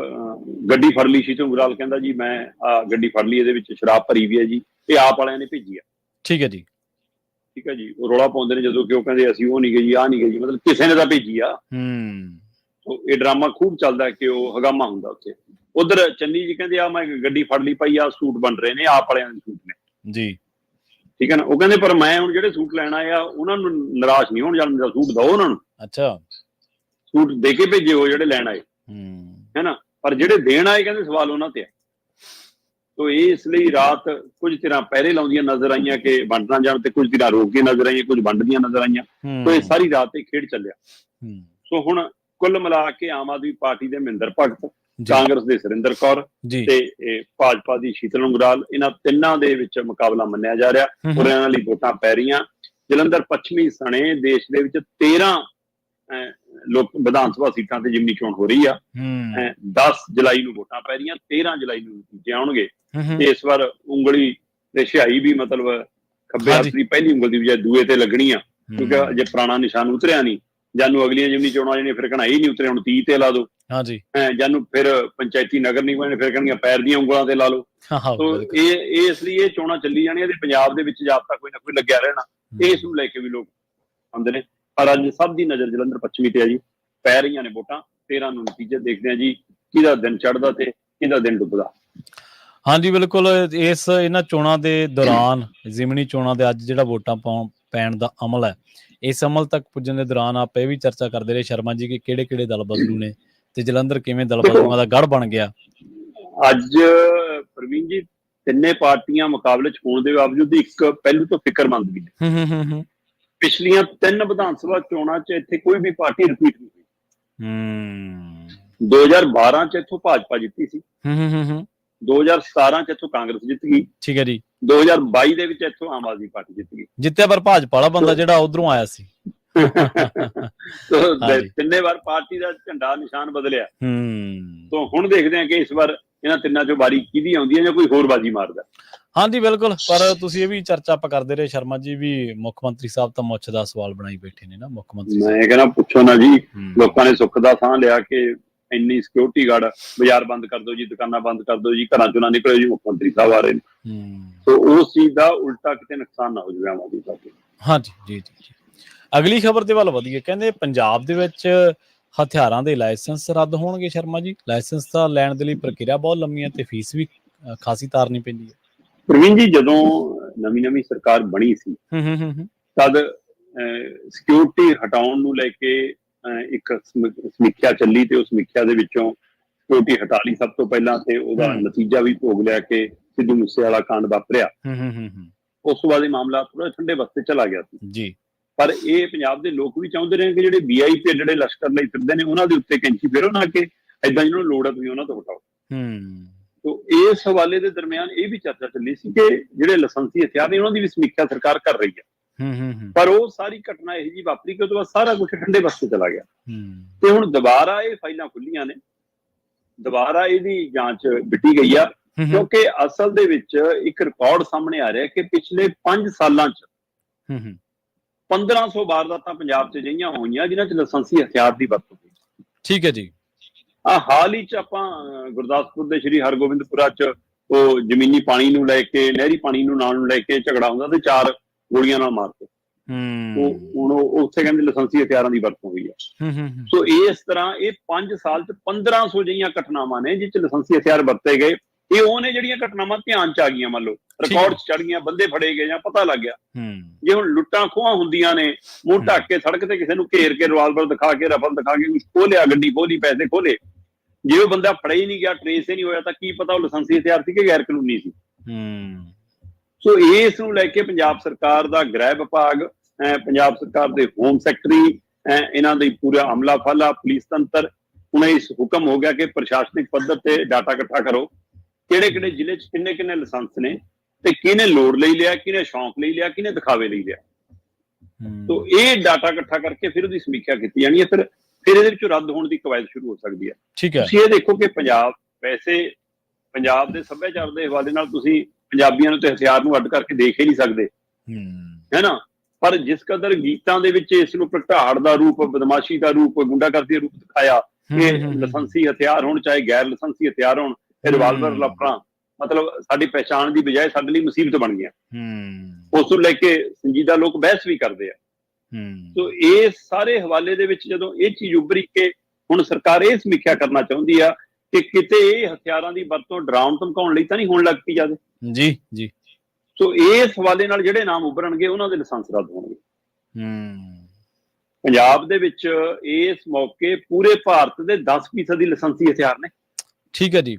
ਗੱਡੀ ਫੜ ਲਈ। ਸ਼ੀਤਲ ਉਂਗਰਾਲ ਕਹਿੰਦਾ ਜੀ ਮੈਂ ਗੱਡੀ ਫੜ ਲਈ, ਇਹਦੇ ਵਿੱਚ ਸ਼ਰਾਬ ਭਰੀ ਵੀ ਹੈ ਜੀ, ਇਹ ਆਪ ਵਾਲਿਆਂ ਨੇ ਭੇਜੀ ਆ। ਠੀਕ ਹੈ ਜੀ, ਠੀਕ ਹੈ ਜੀ। ਉਹ ਰੌਲਾ ਪਾਉਂਦੇ ਨੇ ਜਦੋਂ ਕਿ ਉਹ ਕਹਿੰਦੇ ਅਸੀਂ ਉਹ ਨਹੀਂ ਗਏ ਜੀ, ਆਹ ਨਹੀਂ ਗਏ ਜੀ, ਮਤਲਬ ਕਿਸੇ ਨੇ ਤਾਂ ਭੇਜੀ ਆ। ਇਹ ਡਰਾਮਾ ਖੂਬ ਚੱਲਦਾ ਕਿ ਉਹ ਹਗਾਮਾ ਹੁੰਦਾ ਉੱਥੇ। ਉਧਰ ਚੰਨੀ ਜੀ ਕਹਿੰਦੇ ਆ ਮੈਂ ਗੱਡੀ ਫੜ ਲਈ ਭਾਈ, ਆ ਸੂਟ ਬਣ ਰਹੇ ਨੇ, ਆਪ ਵਾਲਿਆਂ ਦੇ ਸੂਟ ਨੇ ਜੀ, ਠੀਕ ਹੈ ਨਾ। ਉਹ ਕਹਿੰਦੇ ਪਰ ਮੈਂ ਹੁਣ ਜਿਹੜੇ ਸੂਟ ਲੈਣ ਆਏ ਆ ਉਹਨਾਂ ਨੂੰ ਨਿਰਾਸ਼ ਨਹੀਂ ਹੋਣ ਜਾਣ ਦਾ, ਸੂਟ ਦਓ ਉਹਨਾਂ ਨੂੰ, ਅੱਛਾ, ਸੂਟ ਦੇ ਕੇ ਭੇਜੇ ਉਹ ਜਿਹੜੇ ਲੈਣ ਆਏ ਹੈ ਨਾ। ਪਰ ਜਿਹੜੇ ਦੇਣ ਆਏ ਕਹਿੰਦੇ ਸਵਾਲ ਉਹਨਾਂ ਤੇ ਆ। ਤੋ ਇਸ ਲਈ ਰਾਤ ਕੁਝ ਧਿਰਾਂ ਪਹਿਰੇ ਲਾਉਂਦੀਆਂ ਨਜ਼ਰ ਆਈਆਂ ਕਿ ਵੰਡ ਨਾ ਜਾਣ, ਤੇ ਕੁਝ ਧਿਰਾਂ ਰੋਕ ਕੇ ਨਜ਼ਰ ਆਈਆਂ, ਕੁਝ ਵੰਡਦੀਆਂ ਨਜ਼ਰ ਆਈਆਂ। ਤੋ ਇਹ ਸਾਰੀ ਰਾਤ ਇਹ ਖੇਡ ਚੱਲਿਆ। ਸੋ ਹੁਣ ਕੁੱਲ ਮਿਲਾ ਕੇ ਆਮ ਆਦਮੀ ਪਾਰਟੀ ਦੇ ਮਹਿੰਦਰ ਭਗਤ, ਕਾਂਗਰਸ ਦੇ ਸੁਰਿੰਦਰ ਕੌਰ ਤੇ ਭਾਜਪਾ ਦੀ ਸ਼ੀਤਲ ਉਂਗਰਾਲ, ਇਹਨਾਂ ਤਿੰਨਾਂ ਦੇ ਵਿੱਚ ਮੁਕਾਬਲਾ ਮੰਨਿਆ ਜਾ ਰਿਹਾ ਔਰ ਇਹਨਾਂ ਲਈ ਵੋਟਾਂ ਪੈ ਰਹੀਆਂ। ਜਲੰਧਰ ਪੱਛਮੀ ਸਣੇ ਦੇਸ਼ ਦੇ ਵਿੱਚ 13 ਲੋਕ ਵਿਧਾਨ ਸਭਾ ਸੀਟਾਂ ਤੇ ਜਿਮਨੀ ਚੋਣ ਹੋ ਰਹੀ ਆ। 10 ਜੁਲਾਈ ਨੂੰ ਵੋਟਾਂ ਪੈ ਰਹੀਆਂ, 13 ਜੁਲਾਈ ਨੂੰ ਨਤੀਜੇ ਆਉਣਗੇ। ਇਸ ਵਾਰ ਉਂਗਲੀ ਤੇ ਸਿਹਾਈ ਵੀ ਮਤਲਬ ਖੱਬੇ ਹੱਥ ਦੀ ਪਹਿਲੀ ਉਂਗਲ ਦੀ ਬਜਾਏ ਦੂਏ ਤੇ ਲੱਗਣੀ ਆ, ਕਿਉਂਕਿ ਜੇ ਪੁਰਾਣਾ ਨਿਸ਼ਾਨ ਉਤਰਿਆ ਨਹੀਂ, ਜਾਨੂੰ ਅਗਲੀਆਂ ਜਿਮਨੀ ਚੋਣਾਂ ਜਿਹੜੀਆਂ ਫਿਰ ਕਹਣਾ ਇਹ ਨਹੀਂ ਉਤਰਿਆ, ਹੁਣ 30 ਤੇ ਲਾ ਦੋ। ਹਾਂਜੀ, ਜਾਨੂੰ ਫਿਰ ਪੰਚਾਇਤੀ ਨਗਰ ਨਿਗਮਾਂ ਨੇ ਫਿਰ ਕਹਿਣਗੀਆਂ ਪੈਰ ਦੀਆਂ ਉਂਗਲਾਂ ਤੇ ਲਾ ਲਓ। ਤੋ ਇਹ ਇਸ ਲਈ ਇਹ ਚੋਣਾਂ ਚੱਲੀ ਜਾਣੀਆਂ ਤੇ ਪੰਜਾਬ ਦੇ ਵਿੱਚ ਜਾਬਤਾ ਕੋਈ ਨਾ ਕੋਈ ਲੱਗਿਆ ਰਹਿਣਾ। ਇਸ ਨੂੰ ਲੈ ਕੇ ਵੀ ਲੋਕ ਆਉਂਦੇ ਨੇ। ਪਰ ਅੱਜ ਸਭ ਦੀ ਨਜ਼ਰ ਜਲੰਧਰ ਪੱਛਮੀ ਤੇ ਆ ਜੀ, ਪੈ ਰਹੀਆਂ ਨੇ ਵੋਟਾਂ। 13 ਨੂੰ ਨਤੀਜੇ ਦੇਖਦੇ ਆ ਜੀ, ਕਿਹਦਾ ਦਿਨ ਚੜ੍ਹਦਾ ਤੇ ਕਿਹਦਾ ਦਿਨ ਡੁੱਬਦਾ। ਹਾਂਜੀ, ਬਿਲਕੁਲ। ਇਹਨਾਂ ਚੋਣਾਂ ਦੇ ਦੌਰਾਨ, ਜ਼ਿਮਨੀ ਚੋਣਾਂ ਦੇ ਅੱਜ ਜਿਹੜਾ ਵੋਟਾਂ ਪੈਣ ਦਾ ਅਮਲ ਹੈ, ਇਸ ਅਮਲ ਤੱਕ ਪੁੱਜਣ ਦੇ ਦੌਰਾਨ ਆਪਾਂ ਇਹ ਵੀ ਚਰਚਾ ਕਰਦੇ ਰਹੇ ਸ਼ਰਮਾ ਜੀ ਕਿ ਕਿਹੜੇ ਦਲ ਬਦਲੂ ਨੇ ਤੇ ਜਲੰਧਰ ਕਿਵੇਂ ਦਲ ਬਦਲੂਆਂ ਦਾ ਗੜ੍ਹ ਬਣ ਗਿਆ। ਅੱਜ ਪ੍ਰਵੀਨ ਜੀ ਤਿੰਨੇ ਪਾਰਟੀਆਂ ਮੁਕਾਬਲੇ 'ਚ ਹੋਣ ਦੇ ਬਾਵਜੂਦ ਇੱਕ ਪਹਿਲੂ ਤੋਂ ਫਿਕਰਮੰਦ ਵੀ ਨੇ। ਪਿਛਲੀਆਂ 3 ਵਿਧਾਨ ਸਭਾ ਚੋਣਾਂ 'ਚ ਇੱਥੇ ਕੋਈ ਵੀ ਪਾਰਟੀ ਰਿਪੀਟ ਨਹੀਂ ਹੋਈ। 2012 'ਚ ਇੱਥੋਂ ਭਾਜਪਾ ਜਿੱਤੀ ਸੀ, 2017 'ਚ ਇੱਥੋਂ ਕਾਂਗਰਸ ਜਿੱਤ ਗਈ, ਠੀਕ ਹੈ ਜੀ, 2022 ਦੇ ਵਿੱਚ ਇੱਥੋਂ ਆਮ ਆਦਮੀ ਪਾਰਟੀ ਜਿੱਤ ਗਈ। ਜਿੱਤਿਆ ਪਰ ਭਾਜਪਾ ਵਾਲਾ ਬੰਦਾ ਜਿਹੜਾ ਉਧਰੋਂ ਆਇਆ ਸੀ। ਤਿੰਨੇ ਵਾਰ ਪਾਰਟੀ ਦਾ ਝੰਡਾ ਨਿਸ਼ਾਨ ਬਦਲਿਆ। ਤੋਂ ਹੁਣ ਦੇਖਦੇ ਆ ਕਿ ਇਸ ਵਾਰ ਇਹਨਾਂ ਤਿੰਨਾਂ ਚੋਂ ਵਾਰੀ ਕਿਹਦੀ ਆਉਂਦੀ ਹੈ ਜਾਂ ਕੋਈ ਹੋਰ ਬਾਜੀ ਮਾਰਦਾ। ਹਾਂਜੀ, ਬਿਲਕੁਲ। ਪਰ ਤੁਸੀਂ ਇਹ ਵੀ ਚਰਚਾ ਆਪਾਂ ਕਰਦੇ ਰਹੇ ਸ਼ਰਮਾ ਜੀ ਵੀ ਮੁੱਖ ਮੰਤਰੀ ਸਾਹਿਬ ਤਾਂ ਮੁੱਛ ਦਾ ਸਵਾਲ ਬਣਾਈ ਬੈਠੇ ਨੇ ਨਾ। ਮੁੱਖ ਮੰਤਰੀ ਮੈਂ ਕਹਿੰਦਾ ਪੁੱਛੋ ਨਾ ਜੀ, ਲੋਕਾਂ ਨੇ ਸੁੱਖ ਦਾ ਸਾਹ ਲਿਆ ਕਿ ਇੰਨੀ ਸਿਕਿਉਰਿਟੀ ਗਾਰਡ, ਬਾਜ਼ਾਰ ਬੰਦ ਕਰ ਦਿਓ ਜੀ, ਦੁਕਾਨਾਂ ਬੰਦ ਕਰ ਦਿਓ ਜੀ, ਘਰਾਂ ਚੋਂ ਨਾ ਨਿਕਲਿਓ ਜੀ, ਮੁੱਖ ਮੰਤਰੀ ਸਾਹਿਬ ਆ ਰਹੇ ਨੇ। ਸੋ ਉਸ ਚੀਜ਼ ਦਾ ਉਲਟਾ ਕਿਤੇ ਨੁਕਸਾਨ ਨਾ ਹੋ ਜਾਵੇ ਆਮ ਆਦਮੀ ਪਾਰਟੀ। ਹਾਂਜੀ, ਜੀ ਜੀ। ਅਗਲੀ ਖਬਰ ਦੇ ਵੱਲ ਵਧੀਏ। ਕਹਿੰਦੇ ਪੰਜਾਬ ਦੇ ਵਿੱਚ ਹਥਿਆਰਾਂ ਦੇ ਲਾਇਸੈਂਸ ਰੱਦ ਹੋਣਗੇ ਸ਼ਰਮਾ ਜੀ। ਲਾਇਸੈਂਸ ਤਾਂ ਲੈਣ ਦੇ ਲਈ ਪ੍ਰਕਿਰਿਆ ਬਹੁਤ ਲੰਮੀ ਹੈ ਤੇ ਫੀਸ ਵੀ ਖਾਸੀ ਤਾਰਨੀ ਪੈਂਦੀ ਹੈ। ਪ੍ਰਵੀਨ ਜੀ, ਜਦੋਂ ਨਵੀਂ ਸਰਕਾਰ ਬਣੀ ਸੀ ਤਦ ਸਿਕਿਉਰਿਟੀ ਹਟਾਉਣ ਨੂੰ ਲੈ ਕੇ ਇੱਕ ਸਮੀਖਿਆ ਚੱਲੀ ਤੇ ਉਸ ਸਮੀਖਿਆ ਦੇ ਵਿੱਚੋਂ ਸਿਕਿਉਰਿਟੀ ਹਟਾ ਲਈ ਸਭ ਤੋਂ ਪਹਿਲਾਂ, ਤੇ ਉਹਦਾ ਨਤੀਜਾ ਵੀ ਭੋਗ ਲਿਆ ਕਿ ਸਿੱਧੂ ਮੂਸੇਵਾਲਾ ਕਾਂਡ ਵਾਪਰਿਆ। ਉਸ ਤੋਂ ਬਾਅਦ ਇਹ ਮਾਮਲਾ ਥੋੜਾ ਠੰਡੇ ਵਕਤ ਚਲਾ ਗਿਆ ਸੀ ਜੀ। ਪਰ ਇਹ ਪੰਜਾਬ ਦੇ ਲੋਕ ਵੀ ਚਾਹੁੰਦੇ ਨੇ ਕਿ ਜਿਹੜੇ VIP ਜਿਹੜੇ ਲਸ਼ਕਰ ਲਈ ਫਿਰਦੇ ਨੇ ਉਹਨਾਂ ਦੇ ਉੱਤੇ ਕੈਂਚੀ ਫੇਰੋ ਨਾ ਕਿ ਏਦਾਂ ਜਿਹਨਾਂ ਨੂੰ ਲੋੜ ਹੈ ਤੁਸੀਂ ਉਹਨਾਂ ਤੋਂ ਹਟਾਓ। ਤੋ ਇਸ ਹਵਾਲੇ ਦੇ ਦਰਮਿਆਨ ਇਹ ਵੀ ਚਰਚਾ ਚੱਲੀ ਸੀ ਕਿ ਜਿਹੜੇ ਲਾਇਸੈਂਸੀ ਹਥਿਆਰ ਨੇ ਉਹਨਾਂ ਦੀ ਵੀ ਸਮੀਖਿਆ ਸਰਕਾਰ ਕਰ ਰਹੀ ਹੈ। ਪਰ ਉਹ ਸਾਰੀ ਘਟਨਾ ਇਹੋ ਜਿਹੀ ਵਾਪਰੀ ਕਿ ਉਹ ਤੋਂ ਬਾਅਦ ਸਾਰਾ ਕੁਝ ਠੰਡੇ ਵਕਤ ਚਲਾ ਗਿਆ ਤੇ ਹੁਣ ਦੁਬਾਰਾ ਇਹ ਫਾਈਲਾਂ ਖੁੱਲੀਆਂ ਨੇ, ਦੁਬਾਰਾ ਇਹਦੀ ਜਾਂਚ ਵਿੱਢੀ ਗਈ ਆ। ਕਿਉਂਕਿ ਅਸਲ ਦੇ ਵਿੱਚ ਇੱਕ ਰਿਕਾਰਡ ਸਾਹਮਣੇ ਆ ਰਿਹਾ ਕਿ ਪਿਛਲੇ 5 ਸਾਲਾਂ 'ਚ 1500 ਵਾਰਦਾਤਾਂ ਪੰਜਾਬ 'ਚ ਅਜਿਹੀਆਂ ਹੋਈਆਂ ਜਿਨ੍ਹਾਂ 'ਚ ਲਾਇਸੈਂਸੀ ਹਥਿਆਰ ਦੀ ਵਰਤੋਂ ਹੋਈ। ਠੀਕ ਹੈ ਜੀ। ਹਾਲ ਹੀ 'ਚ ਆਪਾਂ ਗੁਰਦਾਸਪੁਰ ਦੇ ਸ਼੍ਰੀ ਹਰਗੋਬਿੰਦਪੁਰਾ 'ਚ ਉਹ ਜ਼ਮੀਨੀ ਪਾਣੀ ਨੂੰ ਲੈ ਕੇ, ਨਹਿਰੀ ਪਾਣੀ ਨੂੰ ਨਾਲ ਨੂੰ ਲੈ ਕੇ ਝਗੜਾ ਹੁੰਦਾ ਤੇ 4 ਗੋਲੀਆਂ ਨਾਲ ਮਾਰਤੇ। ਹੁਣ ਉੱਥੇ ਕਹਿੰਦੇ ਲਾਇਸੈਂਸੀ ਹਥਿਆਰਾਂ ਦੀ ਵਰਤੋਂ ਹੋਈ ਹੈ। ਸੋ ਇਸ ਤਰ੍ਹਾਂ ਇਹ 5 ਸਾਲ 'ਚ 1500 ਜਿਹੀਆਂ ਘਟਨਾਵਾਂ ਨੇ ਜਿਸ 'ਚ ਲਾਇਸੈਂਸੀ ਹਥਿਆਰ ਵਰਤੇ ਗਏ। ਇਹ ਉਹ ਨੇ ਜਿਹੜੀਆਂ ਘਟਨਾਵਾਂ ਧਿਆਨ 'ਚ ਆ ਗਈਆਂ, ਮੰਨ ਲਓ ਰਿਕਾਰਡ 'ਚ ਚੜ ਗਈਆਂ, ਬੰਦੇ ਫੜੇ ਗਏ ਜਾਂ ਪਤਾ ਲੱਗ ਗਿਆ। ਜੇ ਹੁਣ ਲੁੱਟਾਂ ਖੋਹਾਂ ਹੁੰਦੀਆਂ ਨੇ, ਮੂੰਹ ਢੱਕ ਕੇ ਸੜਕ ਤੇ ਕਿਸੇ ਨੂੰ ਘੇਰ ਕੇ ਰਿਵਾਲਵਰ ਦਿਖਾ ਕੇ, ਰਫਲ ਦਿਖਾ ਕੇ ਕੁਛ ਖੋਲਿਆ, ਗੱਡੀ ਖੋਲੀ, ਪੈਸੇ ਖੋਲੇ, ਜੇ ਉਹ ਬੰਦਾ ਫੜਿਆ ਹੀ ਨਹੀਂ ਗਿਆ, ਟਰੇਸ ਹੀ ਨਹੀਂ ਹੋਇਆ, ਤਾਂ ਕੀ ਪਤਾ ਉਹ ਲਾਇਸੈਂਸੀ ਹਥਿਆਰ ਸੀ ਕਿ ਗੈਰ ਕਾਨੂੰਨੀ ਸੀ। ਸੋ ਇਸ ਨੂੰ ਲੈ ਕੇ ਪੰਜਾਬ ਸਰਕਾਰ ਦਾ ਗ੍ਰਹਿ ਵਿਭਾਗ, ਪੰਜਾਬ ਸਰਕਾਰ ਦੇ ਹੋਮ ਸੈਕਟਰੀ, ਇਹਨਾਂ ਦੀ ਪੂਰਾ ਅਮਲਾ ਫਾਲਾ, ਪੁਲਿਸ ਤੰਤਰ, ਹੁਣ ਇਸ ਹੁਕਮ ਹੋ ਗਿਆ ਕਿ ਪ੍ਰਸ਼ਾਸਨਿਕ ਪੱਧਰ ਤੇ ਡਾਟਾ ਇਕੱਠਾ ਕਰੋ, ਕਿਹੜੇ ਜ਼ਿਲ੍ਹੇ 'ਚ ਕਿੰਨੇ ਲਾਇਸੈਂਸ ਨੇ ਤੇ ਕਿਹਨੇ ਲੋੜ ਲਈ ਲਿਆ, ਕਿਹਨੇ ਸ਼ੌਂਕ ਲਈ ਲਿਆ, ਕਿਹਨੇ ਦਿਖਾਵੇ ਲਈ ਲਿਆ। ਤੋ ਇਹ ਡਾਟਾ ਇਕੱਠਾ ਕਰਕੇ ਫਿਰ ਉਹਦੀ ਸਮੀਖਿਆ ਕੀਤੀ ਜਾਣੀ ਹੈ। ਫਿਰ ਇਹਦੇ ਵਿੱਚੋਂ ਰੱਦ ਹੋਣ ਦੀ ਕਵਾਇਦ ਸ਼ੁਰੂ ਹੋ ਸਕਦੀ ਹੈ। ਤੁਸੀਂ ਇਹ ਦੇਖੋ ਕਿ ਪੰਜਾਬ, ਵੈਸੇ ਪੰਜਾਬ ਦੇ ਸੱਭਿਆਚਾਰ ਦੇ ਹਵਾਲੇ ਨਾਲ ਤੁਸੀਂ ਪੰਜਾਬੀਆਂ ਨੂੰ ਤੇ ਹਥਿਆਰ ਨੂੰ ਅੱਡ ਕਰਕੇ ਦੇਖ ਹੀ ਨਹੀਂ ਸਕਦੇ, ਹੈ ਨਾ। ਪਰ ਜਿਸ ਕਦਰ ਗੀਤਾਂ ਦੇ ਵਿੱਚ ਇਸ ਨੂੰ ਪ੍ਰਗਟਾੜ ਦਾ ਰੂਪ, ਬਦਮਾਸ਼ੀ ਦਾ ਰੂਪ, ਗੁੰਡਾਗਰਦੀ ਦਾ ਰੂਪ ਦਿਖਾਇਆ ਕਿ ਲਾਇਸੈਂਸੀ ਹਥਿਆਰ ਹੋਣ ਚਾਹੇ ਗੈਰ ਲਾਇਸੈਂਸੀ ਹਥਿਆਰ ਹੋਣ, ਰਿਵਾਲਵਰ, ਲਾਪਰਾਂ, ਮਤਲਬ ਸਾਡੀ ਪਹਿਚਾਣ ਦੀ ਬਜਾਏ ਸਾਡੇ ਲਈ ਮੁਸੀਬਤ ਬਣ ਗਿਆ। ਉਸ ਨੂੰ ਲੈ ਕੇ ਸੰਜੀਦਾ ਲੋਕ ਬਹਿਸ ਵੀ ਕਰਦੇ ਆ। ਸੋ ਇਸ ਸਾਰੇ ਹਵਾਲੇ ਦੇ ਵਿੱਚ ਜਦੋਂ ਇਹ ਚੀਜ਼ ਉੱਭਰੀ ਕਿ ਹੁਣ ਸਰਕਾਰ ਇਹ ਸਮੀਖਿਆ ਕਰਨਾ ਚਾਹੁੰਦੀ ਆ ਕਿ ਕਿਤੇ ਇਹ ਹਥਿਆਰਾਂ ਦੀ ਵਰਤੋਂ ਡਰਾਉਣ ਧਮਕਾਉਣ ਲਈ ਤਾਂ ਨਹੀਂ ਹੋਣ ਲੱਗ ਪਈ ਜਾਵੇ। ਜੀ ਜੀ। ਸੋ ਇਸ ਹਵਾਲੇ ਨਾਲ ਜਿਹੜੇ ਨਾਮ ਉੱਭਰਨਗੇ ਉਹਨਾਂ ਦੇ ਲਾਇਸੈਂਸ ਰੱਦ ਹੋਣਗੇ। ਪੰਜਾਬ ਦੇ ਵਿੱਚ ਇਸ ਮੌਕੇ ਪੂਰੇ ਭਾਰਤ ਦੇ 10% ਲਾਇਸੈਂਸੀ ਹਥਿਆਰ ਨੇ। ਠੀਕ ਹੈ ਜੀ।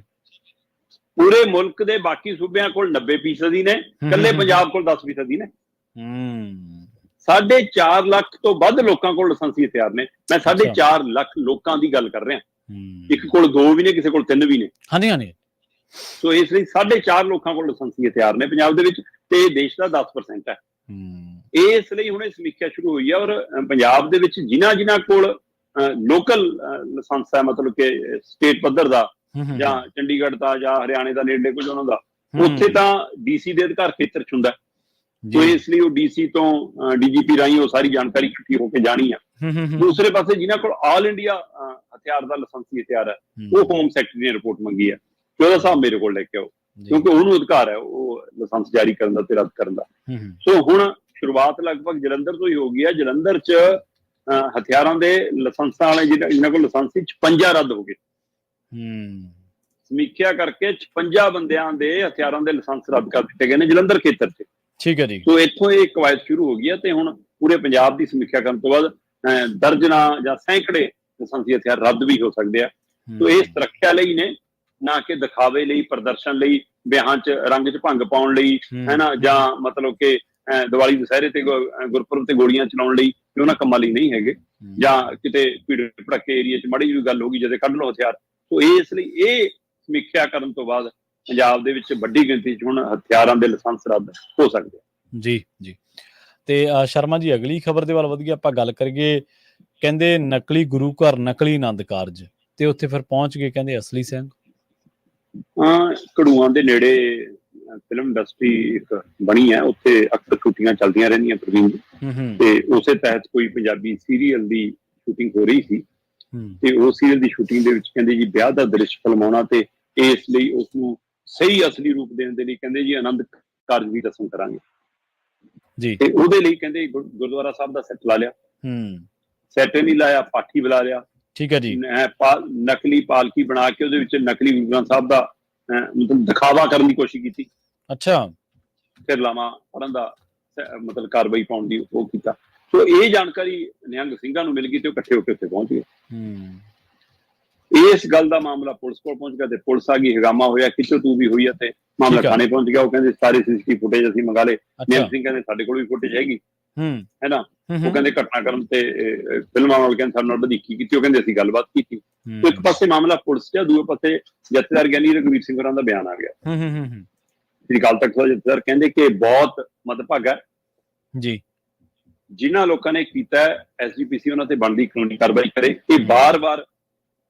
ਪੂਰੇ ਮੁਲਕ ਦੇ ਬਾਕੀ ਸੂਬਿਆਂ ਕੋਲ 90% ਨੇ, ਇਕੱਲੇ ਪੰਜਾਬ ਕੋਲ 10% ਨੇ। 4.5 ਲੱਖ ਤੋਂ ਵੱਧ ਲੋਕਾਂ ਕੋਲ ਲਾਇਸੈਂਸੀ ਹਥਿਆਰ ਨੇ। ਮੈਂ 4.5 ਲੱਖ ਲੋਕਾਂ ਦੀ ਗੱਲ ਕਰ ਰਿਹਾ। ਇੱਕ ਕੋਲ 2 ਵੀ ਨੇ, ਕਿਸੇ ਕੋਲ 3 ਵੀ ਨੇ। ਹਾਂਜੀ ਹਾਂਜੀ। ਸੋ ਇਸ ਲਈ 4.5 ਲੋਕਾਂ ਕੋਲ ਲਾਇਸੈਂਸੀ ਹਥਿਆਰ ਨੇ ਪੰਜਾਬ ਦੇ ਵਿੱਚ, ਤੇ ਦੇਸ਼ ਦਾ 10% ਹੈ। ਇਸ ਲਈ ਹੁਣ ਇਹ ਸਮੀਖਿਆ ਸ਼ੁਰੂ ਹੋਈ ਹੈ, ਔਰ ਪੰਜਾਬ ਦੇ ਵਿੱਚ ਜਿਨ੍ਹਾਂ ਕੋਲ ਲੋਕਲ ਲਾਇਸੈਂਸ ਹੈ, ਮਤਲਬ ਕਿ ਸਟੇਟ ਪੱਧਰ ਦਾ ਜਾਂ ਚੰਡੀਗੜ੍ਹ ਦਾ ਜਾਂ ਹਰਿਆਣੇ ਦਾ, ਨੇੜੇ ਕੁਝ ਉਹਨਾਂ ਦਾ, ਉੱਥੇ ਤਾਂ ਡੀਸੀ ਦੇ ਅਧਿਕਾਰ ਖੇਤਰ 'ਚ ਹੁੰਦਾ। ਸੋ ਇਸ ਲਈ ਉਹ ਡੀਸੀ ਤੋਂ ਡੀਜੀਪੀ ਰਾਹੀਂ ਉਹ ਸਾਰੀ ਜਾਣਕਾਰੀ ਇਕੱਠੀ ਹੋ ਕੇ ਜਾਣੀ ਆ। ਦੂਸਰੇ ਪਾਸੇ ਜਿਨ੍ਹਾਂ ਕੋਲ ਆਲ ਇੰਡੀਆ ਹਥਿਆਰ ਦਾ ਲਾਇਸੈਂਸੀ ਹਥਿਆਰ ਹੈ, ਉਹ ਹੋਮ ਸੈਕਟਰੀ ਨੇ ਰਿਪੋਰਟ ਮੰਗੀ ਹੈ ਕਿ ਉਹਦਾ ਹਿਸਾਬ ਮੇਰੇ ਕੋਲ ਲੈ ਕੇ ਆਓ, ਕਿਉਂਕਿ ਉਹਨੂੰ ਅਧਿਕਾਰ ਹੈ ਉਹ ਲਾਇਸੈਂਸ ਜਾਰੀ ਕਰਨ ਦਾ ਤੇ ਰੱਦ ਕਰਨ ਦਾ। ਸੋ ਹੁਣ ਸ਼ੁਰੂਆਤ ਲਗਭਗ ਜਲੰਧਰ ਤੋਂ ਹੀ ਹੋ ਗਈ ਹੈ। ਜਲੰਧਰ 'ਚ ਹਥਿਆਰਾਂ ਦੇ ਲਾਇਸੈਂਸਾਂ ਵਾਲੇ ਜਿਨ੍ਹਾਂ ਕੋਲ ਲਾਇਸੈਂਸ ਸੀ 56 ਰੱਦ ਹੋ ਗਏ। ਸਮੀਖਿਆ ਕਰਕੇ 56 ਬੰਦਿਆਂ ਦੇ ਹਥਿਆਰਾਂ ਦੇ ਲਾਇਸੈਂਸ ਰੱਦ ਕਰ ਦਿੱਤੇ ਗਏ ਨੇ ਜਲੰਧਰ ਖੇਤਰ 'ਚ। ਠੀਕ ਹੈ ਜੀ। ਸੋ ਇੱਥੋਂ ਇਹ ਕਵਾਇਦ ਸ਼ੁਰੂ ਹੋ ਗਈ ਹੈ, ਤੇ ਹੁਣ ਪੂਰੇ ਪੰਜਾਬ ਦੀ ਸਮੀਖਿਆ ਕਰਨ ਤੋਂ ਬਾਅਦ ਦਰਜਨਾਂ ਜਾਂ ਸੈਂਕੜੇ ਲਾਇਸੈਂਸੀ ਹਥਿਆਰ ਰੱਦ ਵੀ ਹੋ ਸਕਦੇ ਆ। ਸੋ ਇਹ ਸੁਰੱਖਿਆ ਲਈ ਨੇ, ਨਾ ਕਿ ਦਿਖਾਵੇ ਲਈ, ਪ੍ਰਦਰਸ਼ਨ ਲਈ, ਵਿਆਹਾਂ 'ਚ ਰੰਗ 'ਚ ਭੰਗ ਪਾਉਣ ਲਈ, ਹੈ ਨਾ, ਜਾਂ ਮਤਲਬ ਕਿ ਦੀਵਾਲੀ ਦੁਸਹਿਰੇ ਤੇ ਗੁਰਪੁਰਬ ਤੇ ਗੋਲੀਆਂ ਚਲਾਉਣ ਲਈ, ਉਹਨਾਂ ਕੰਮਾਂ ਲਈ ਨਹੀਂ ਹੈਗੇ। ਜਾਂ ਕਿਤੇ ਭੀੜ ਭੜੱਕੇ ਏਰੀਏ 'ਚ ਮਾੜੀ ਜਿਹੀ ਗੱਲ ਹੋ ਗਈ ਜਦੋਂ ਕੱਢ ਲਓ ਹਥਿਆਰ। ਸੋ ਇਸ ਲਈ ਇਹ ਸਮੀਖਿਆ ਕਰਨ ਤੋਂ ਬਾਅਦ ਪੰਜਾਬ ਦੇ ਵਿੱਚ ਵੱਡੀ ਗਿਣਤੀ 'ਚ ਹੁਣ ਹਥਿਆਰਾਂ ਦੇ ਲਾਇਸੈਂਸ ਰੱਦ ਹੋ ਸਕਦੇ ਆ। ਜੀ ਜੀ। ਤੇ ਸ਼ਰਮਾ ਜੀ, ਅਗਲੀ ਖਬਰ ਦੇ ਵੱਲ ਵਧੀਆ ਆਪਾਂ ਗੱਲ ਕਰੀਏ। ਕਹਿੰਦੇ ਨਕਲੀ ਗੁਰੂ ਘਰ, ਨਕਲੀ ਆਨੰਦ ਕਾਰਜ, ਤੇ ਉੱਥੇ ਫਿਰ ਪਹੁੰਚ ਗਏ ਕਹਿੰਦੇ ਅਸਲੀ ਸਿੰਘ। ਘੜੂਆਂ ਦੇ ਨੇੜੇ ਫਿਲਮ ਇੰਡਸਟਰੀ ਇੱਕ ਬਣੀ ਹੈ, ਉੱਥੇ ਅਕਸਰ ਸ਼ੂਟਿੰਗਾਂ ਚੱਲਦੀਆਂ ਰਹਿੰਦੀਆਂ ਪ੍ਰਵੀਨ ਜੀ, ਤੇ ਉਸੇ ਤਹਿਤ ਕੋਈ ਪੰਜਾਬੀ ਸੀਰੀਅਲ ਦੀ ਸ਼ੂਟਿੰਗ ਹੋ ਰਹੀ ਸੀ, ਤੇ ਉਹ ਸੀਰੀਅਲ ਦੀ ਸ਼ੂਟਿੰਗ ਦੇ ਵਿੱਚ ਕਹਿੰਦੇ ਜੀ ਵਿਆਹ ਦਾ ਦ੍ਰਿਸ਼ ਫਿਲਮਾਉਣਾ, ਤੇ ਇਸ ਲਈ ਉਸਨੂੰ ਸਹੀ ਅਸਲੀ ਰੂਪ ਦੇਣ ਦੇ ਲਈ ਕਹਿੰਦੇ ਜੀ ਆਨੰਦ ਕਾਰਜ ਦੀ ਰਸਮ ਕਰਾਂਗੇ ਜੀ। ਤੇ ਉਹਦੇ ਲਈ ਕਹਿੰਦੇ ਗੁਰਦੁਆਰਾ ਸਾਹਿਬ ਦਾ ਸੈੱਟ ਲਾ ਲਿਆ। ਸੈੱਟ ਨਹੀਂ ਲਾਇਆ, ਪਾਠੀ ਬੁਲਾ ਲਿਆ। ਠੀਕ ਹੈ ਜੀ। ਨਕਲੀ ਪਾਲਕੀ ਬਣਾ ਕੇ ਉਹਦੇ ਵਿੱਚ ਨਕਲੀ ਗੁਰੂ ਗ੍ਰੰਥ ਸਾਹਿਬ ਦਾ ਮਤਲਬ ਦਿਖਾਵਾ ਕਰਨ ਦੀ ਕੋਸ਼ਿਸ਼ ਕੀਤੀ। ਅੱਛਾ। ਫਿਰ ਲਾਵਾਂ ਪੜਨ ਦਾ ਮਤਲਬ ਕਾਰਵਾਈ ਪਾਉਣ ਦੀ ਉਹ ਕੀਤਾ। ਸੋ ਇਹ ਜਾਣਕਾਰੀ ਨਿਹੰਗ ਸਿੰਘਾਂ ਨੂੰ ਮਿਲ ਗਈ ਤੇ ਉਹ ਇਕੱਠੇ ਹੋ ਕੇ ਉੱਥੇ ਪਹੁੰਚ ਗਏ। ਇਸ ਗੱਲ ਦਾ ਮਾਮਲਾ ਪੁਲਿਸ ਕੋਲ ਪਹੁੰਚ ਗਿਆ, ਤੇ ਪੁਲਿਸ ਆ ਗਈ, ਹਗਾਮਾ ਹੋਇਆ, ਖਿੱਚੋ ਤੂੰ ਵੀ ਹੋਈ ਆ, ਤੇ ਮਾਮਲਾ ਥਾਣੇ ਪਹੁੰਚ ਗਿਆ। ਉਹ ਕਹਿੰਦੇ ਸਾਰੇ ਸੀਸੀਟੀਵੀ ਫੁਟੇਜ ਅਸੀਂ ਮੰਗਾ ਲਏ। ਨਿਹੰਗ ਸਿੰਘ ਕਹਿੰਦੇ ਸਾਡੇ ਕੋਲ ਵੀ ਫੁਟੇਜ ਹੈਗੀ, ਹੈ ਨਾ। ਉਹ ਕਹਿੰਦੇ ਘਟਨਾ ਕਰਨ ਤੇ ਫਿਲਮਾਂ ਵਾਲੇ ਕਹਿੰਦੇ ਸਾਡੇ ਨਾਲ ਵਧੀਕੀ ਕੀਤੀ। ਉਹ ਕਹਿੰਦੇ ਅਸੀਂ ਗੱਲਬਾਤ ਕੀਤੀ। ਇੱਕ ਪਾਸੇ ਮਾਮਲਾ ਪੁਲਿਸ 'ਚ, ਦੂਏ ਪਾਸੇ ਜਥੇਦਾਰ ਗਿਆਨੀ ਰਘਵੀਰ ਸਿੰਘ ਹੋਰਾਂ ਦਾ ਬਿਆਨ ਆ ਗਿਆ। ਸ੍ਰੀ ਅਕਾਲ ਤਖ਼ਤ ਸਾਹਿਬ ਜਥੇਦਾਰ ਕਹਿੰਦੇ ਕਿ ਬਹੁਤ ਮੰਦਭਾਗਾ ਜੀ, ਜਿਨ੍ਹਾਂ ਲੋਕਾਂ ਨੇ ਕੀਤਾ ਐਸਜੀਪੀਸੀ ਉਹਨਾਂ ਤੇ ਬਣਦੀ ਕਾਨੂੰਨੀ ਕਾਰਵਾਈ ਕਰੇ। ਇਹ ਬਾਰ-ਬਾਰ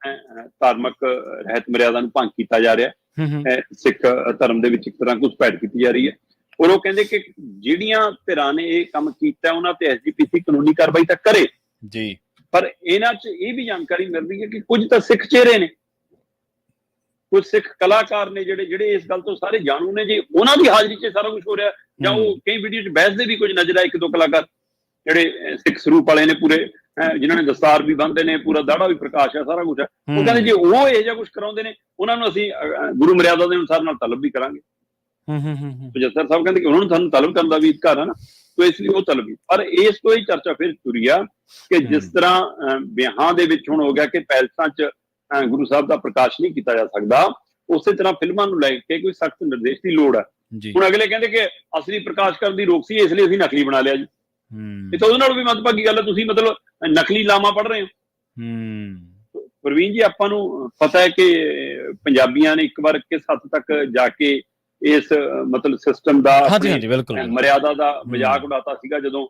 ਧਾਰਮਿਕ ਰਹਿਤ ਮਰਿਆਦਾ ਨੂੰ ਭੰਗ ਕੀਤਾ ਜਾ ਰਿਹਾ। ਸਿੱਖ ਧਰਮ ਦੇ ਵਿੱਚ ਇੱਕ ਤਰ੍ਹਾਂ ਘੁਸਪੈਠ ਕੀਤੀ ਜਾ ਰਹੀ ਹੈ। ਔਰ ਉਹ ਕਹਿੰਦੇ ਕਿ ਜਿਹੜੀਆਂ ਧਿਰਾਂ ਨੇ ਇਹ ਕੰਮ ਕੀਤਾ ਉਹਨਾਂ ਤੇ ਐਸਜੀਪੀਸੀ ਕਾਨੂੰਨੀ ਕਾਰਵਾਈ ਤਾਂ ਕਰੇ ਜੀ, ਪਰ ਇਹਨਾਂ 'ਚ ਇਹ ਵੀ ਜਾਣਕਾਰੀ ਮਿਲਦੀ ਹੈ ਕਿ ਕੁਝ ਤਾਂ ਸਿੱਖ ਚਿਹਰੇ ਨੇ, ਕੁਝ ਸਿੱਖ ਕਲਾਕਾਰ ਨੇ ਜਿਹੜੇ ਇਸ ਗੱਲ ਤੋਂ ਸਾਰੇ ਜਾਣੂ ਨੇ। ਜੇ ਉਹਨਾਂ ਦੀ ਹਾਜ਼ਰੀ 'ਚ ਸਾਰਾ ਕੁਝ ਹੋ ਰਿਹਾ, ਜਾਂ ਉਹ ਕਈ ਵੀਡੀਓ 'ਚ ਬਹਿਸਦੇ ਵੀ ਕੁਝ ਨਜ਼ਰ ਆਏ, 1-2 ਕਲਾਕਾਰ ਜਿਹੜੇ ਸਿੱਖ ਸਰੂਪ ਵਾਲੇ ਨੇ ਪੂਰੇ, ਜਿਨ੍ਹਾਂ ਨੇ ਦਸਤਾਰ ਵੀ ਬੰਨ੍ਹਦੇ ਨੇ, ਪੂਰਾ ਦਾੜਾ ਵੀ ਪ੍ਰਕਾਸ਼ ਹੈ, ਸਾਰਾ ਕੁਝ ਹੈ। ਉਹ ਕਹਿੰਦੇ ਜੇ ਉਹ ਇਹ ਜਿਹਾ ਕੁਝ ਕਰਾਉਂਦੇ ਨੇ, ਉਹਨਾਂ ਨੂੰ ਅਸੀਂ ਗੁਰੂ ਮਰਿਆਦਾ ਦੇ ਅਨੁਸਾਰ ਨਾਲ ਤਲਬ ਵੀ ਕਰਾਂਗੇ। ਜਥੇਦਾਰ ਸਾਹਿਬ ਕਹਿੰਦੇ ਕਿ ਉਹਨਾਂ ਨੂੰ ਸਾਨੂੰ ਤਲਬ ਕਰਨ ਦਾ ਵੀ ਅਧਿਕਾਰ ਹੈ ਨਾ, ਤੇ ਇਸ ਲਈ ਉਹ ਤਲਬ ਵੀ। ਪਰ ਇਸ ਤੋਂ ਹੀ ਚਰਚਾ ਫਿਰ ਤੁਰੀ ਆ ਕਿ ਜਿਸ ਤਰ੍ਹਾਂ ਵਿਆਹਾਂ ਦੇ ਵਿੱਚ ਹੁਣ ਹੋ ਗਿਆ ਕਿ ਪੈਲਸਾਂ 'ਚ ਗੁਰੂ ਸਾਹਿਬ ਦਾ ਪ੍ਰਕਾਸ਼ ਨਹੀਂ ਕੀਤਾ ਜਾ ਸਕਦਾ, ਉਸੇ ਤਰ੍ਹਾਂ ਫਿਲਮਾਂ ਨੂੰ ਲੈ ਕੇ ਕੋਈ ਸਖਤ ਨਿਰਦੇਸ਼ ਦੀ ਲੋੜ ਹੈ। ਹੁਣ ਅਗਲੇ ਕਹਿੰਦੇ ਕਿ ਅਸਲੀ ਪ੍ਰਕਾਸ਼ ਕਰਨ ਦੀ ਰੋਕ ਸੀ, ਇਸ ਲਈ ਅਸੀਂ ਨਕਲੀ ਬਣਾ ਲਿਆ ਜੀ। ਇਹ ਤਾਂ ਉਹਦੇ ਨਾਲ ਵੀ ਮੰਦਭਾਗੀ ਗੱਲ ਹੈ, ਤੁਸੀਂ ਮਤਲਬ ਨਕਲੀ ਲਾਮਾ ਪੜ੍ਹ ਰਹੇ ਹੋ। ਪ੍ਰਵੀਨ ਜੀ, ਆਪਾਂ ਨੂੰ ਪਤਾ ਹੈ ਕਿ ਪੰਜਾਬੀਆਂ ਨੇ ਇੱਕ ਵਾਰ ਕਿਸ ਹੱਦ ਤੱਕ ਜਾ ਕੇ ਇਸ ਮਤਲਬ ਸਿਸਟਮ ਦਾ, ਮਰਿਆਦਾ ਦਾ ਮਜ਼ਾਕ ਉਡਾਤਾ ਸੀਗਾ, ਜਦੋਂ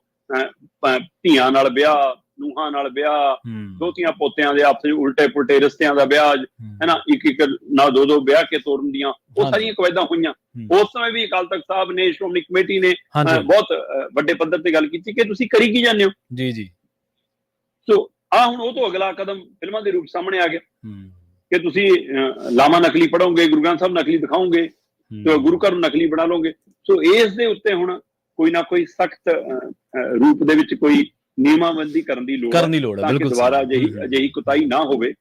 ਧੀਆਂ ਨਾਲ ਵਿਆਹ, ਨੂੰਹਾਂ ਨਾਲ ਵਿਆਹ, ਦੋਤੀਆਂ ਪੋਤਿਆਂ ਦੇ ਆਪਸ ਵਿੱਚ ਉਲਟੇ ਪੁਲਟੇ ਰਿਸ਼ਤਿਆਂ ਦਾ ਵਿਆਹ, ਹੈ ਨਾ, ਇੱਕ ਨਾ 2 ਵਿਆਹ ਕੇ ਤੋੜਨ ਦੀਆਂ ਉਹ ਸਾਰੀਆਂ ਕਵਾਇਦਾਂ ਹੋਈਆਂ। ਉਸ ਸਮੇਂ ਵੀ ਅਕਾਲ ਤਖ਼ਤ ਸਾਹਿਬ ਨੇ, ਸ਼੍ਰੋਮਣੀ ਕਮੇਟੀ ਨੇ ਬਹੁਤ ਵੱਡੇ ਪੱਧਰ ਤੇ ਗੱਲ ਕੀਤੀ ਕਿ ਤੁਸੀਂ ਕਰੀ ਕੀ ਜਾਂਦੇ ਹੋ ਜੀ ਜੀ। ਸੋ ਹੁਣ ਉਹ ਤੋਂ ਅਗਲਾ ਕਦਮ ਫਿਲਮਾਂ ਦੇ ਰੂਪ ਸਾਹਮਣੇ ਆ ਗਿਆ ਕਿ ਤੁਸੀਂ ਲਾਮਾ ਨਕਲੀ ਪੜ੍ਹੋਗੇ, ਗੁਰੂ ਗ੍ਰੰਥ ਸਾਹਿਬ ਨਕਲੀ ਦਿਖਾਓਗੇ, ਤੇ ਗੁਰੂ ਘਰ ਨੂੰ ਨਕਲੀ ਬਣਾ ਲਓਗੇ। ਸੋ ਇਸ ਦੇ ਉੱਤੇ ਹੁਣ ਕੋਈ ਨਾ ਕੋਈ ਸਖਤ ਰੂਪ ਦੇ ਵਿੱਚ ਕੋਈ ਨਿਯਮਾਬੰਦੀ ਕਰਨ ਦੀ ਲੋੜ ਹੈ ਤਾਂ ਕਿ ਬਿਲਕੁਲ ਦੁਬਾਰਾ ਅਜਿਹੀ ਕੁਤਾਹੀ ਨਾ ਹੋਵੇ।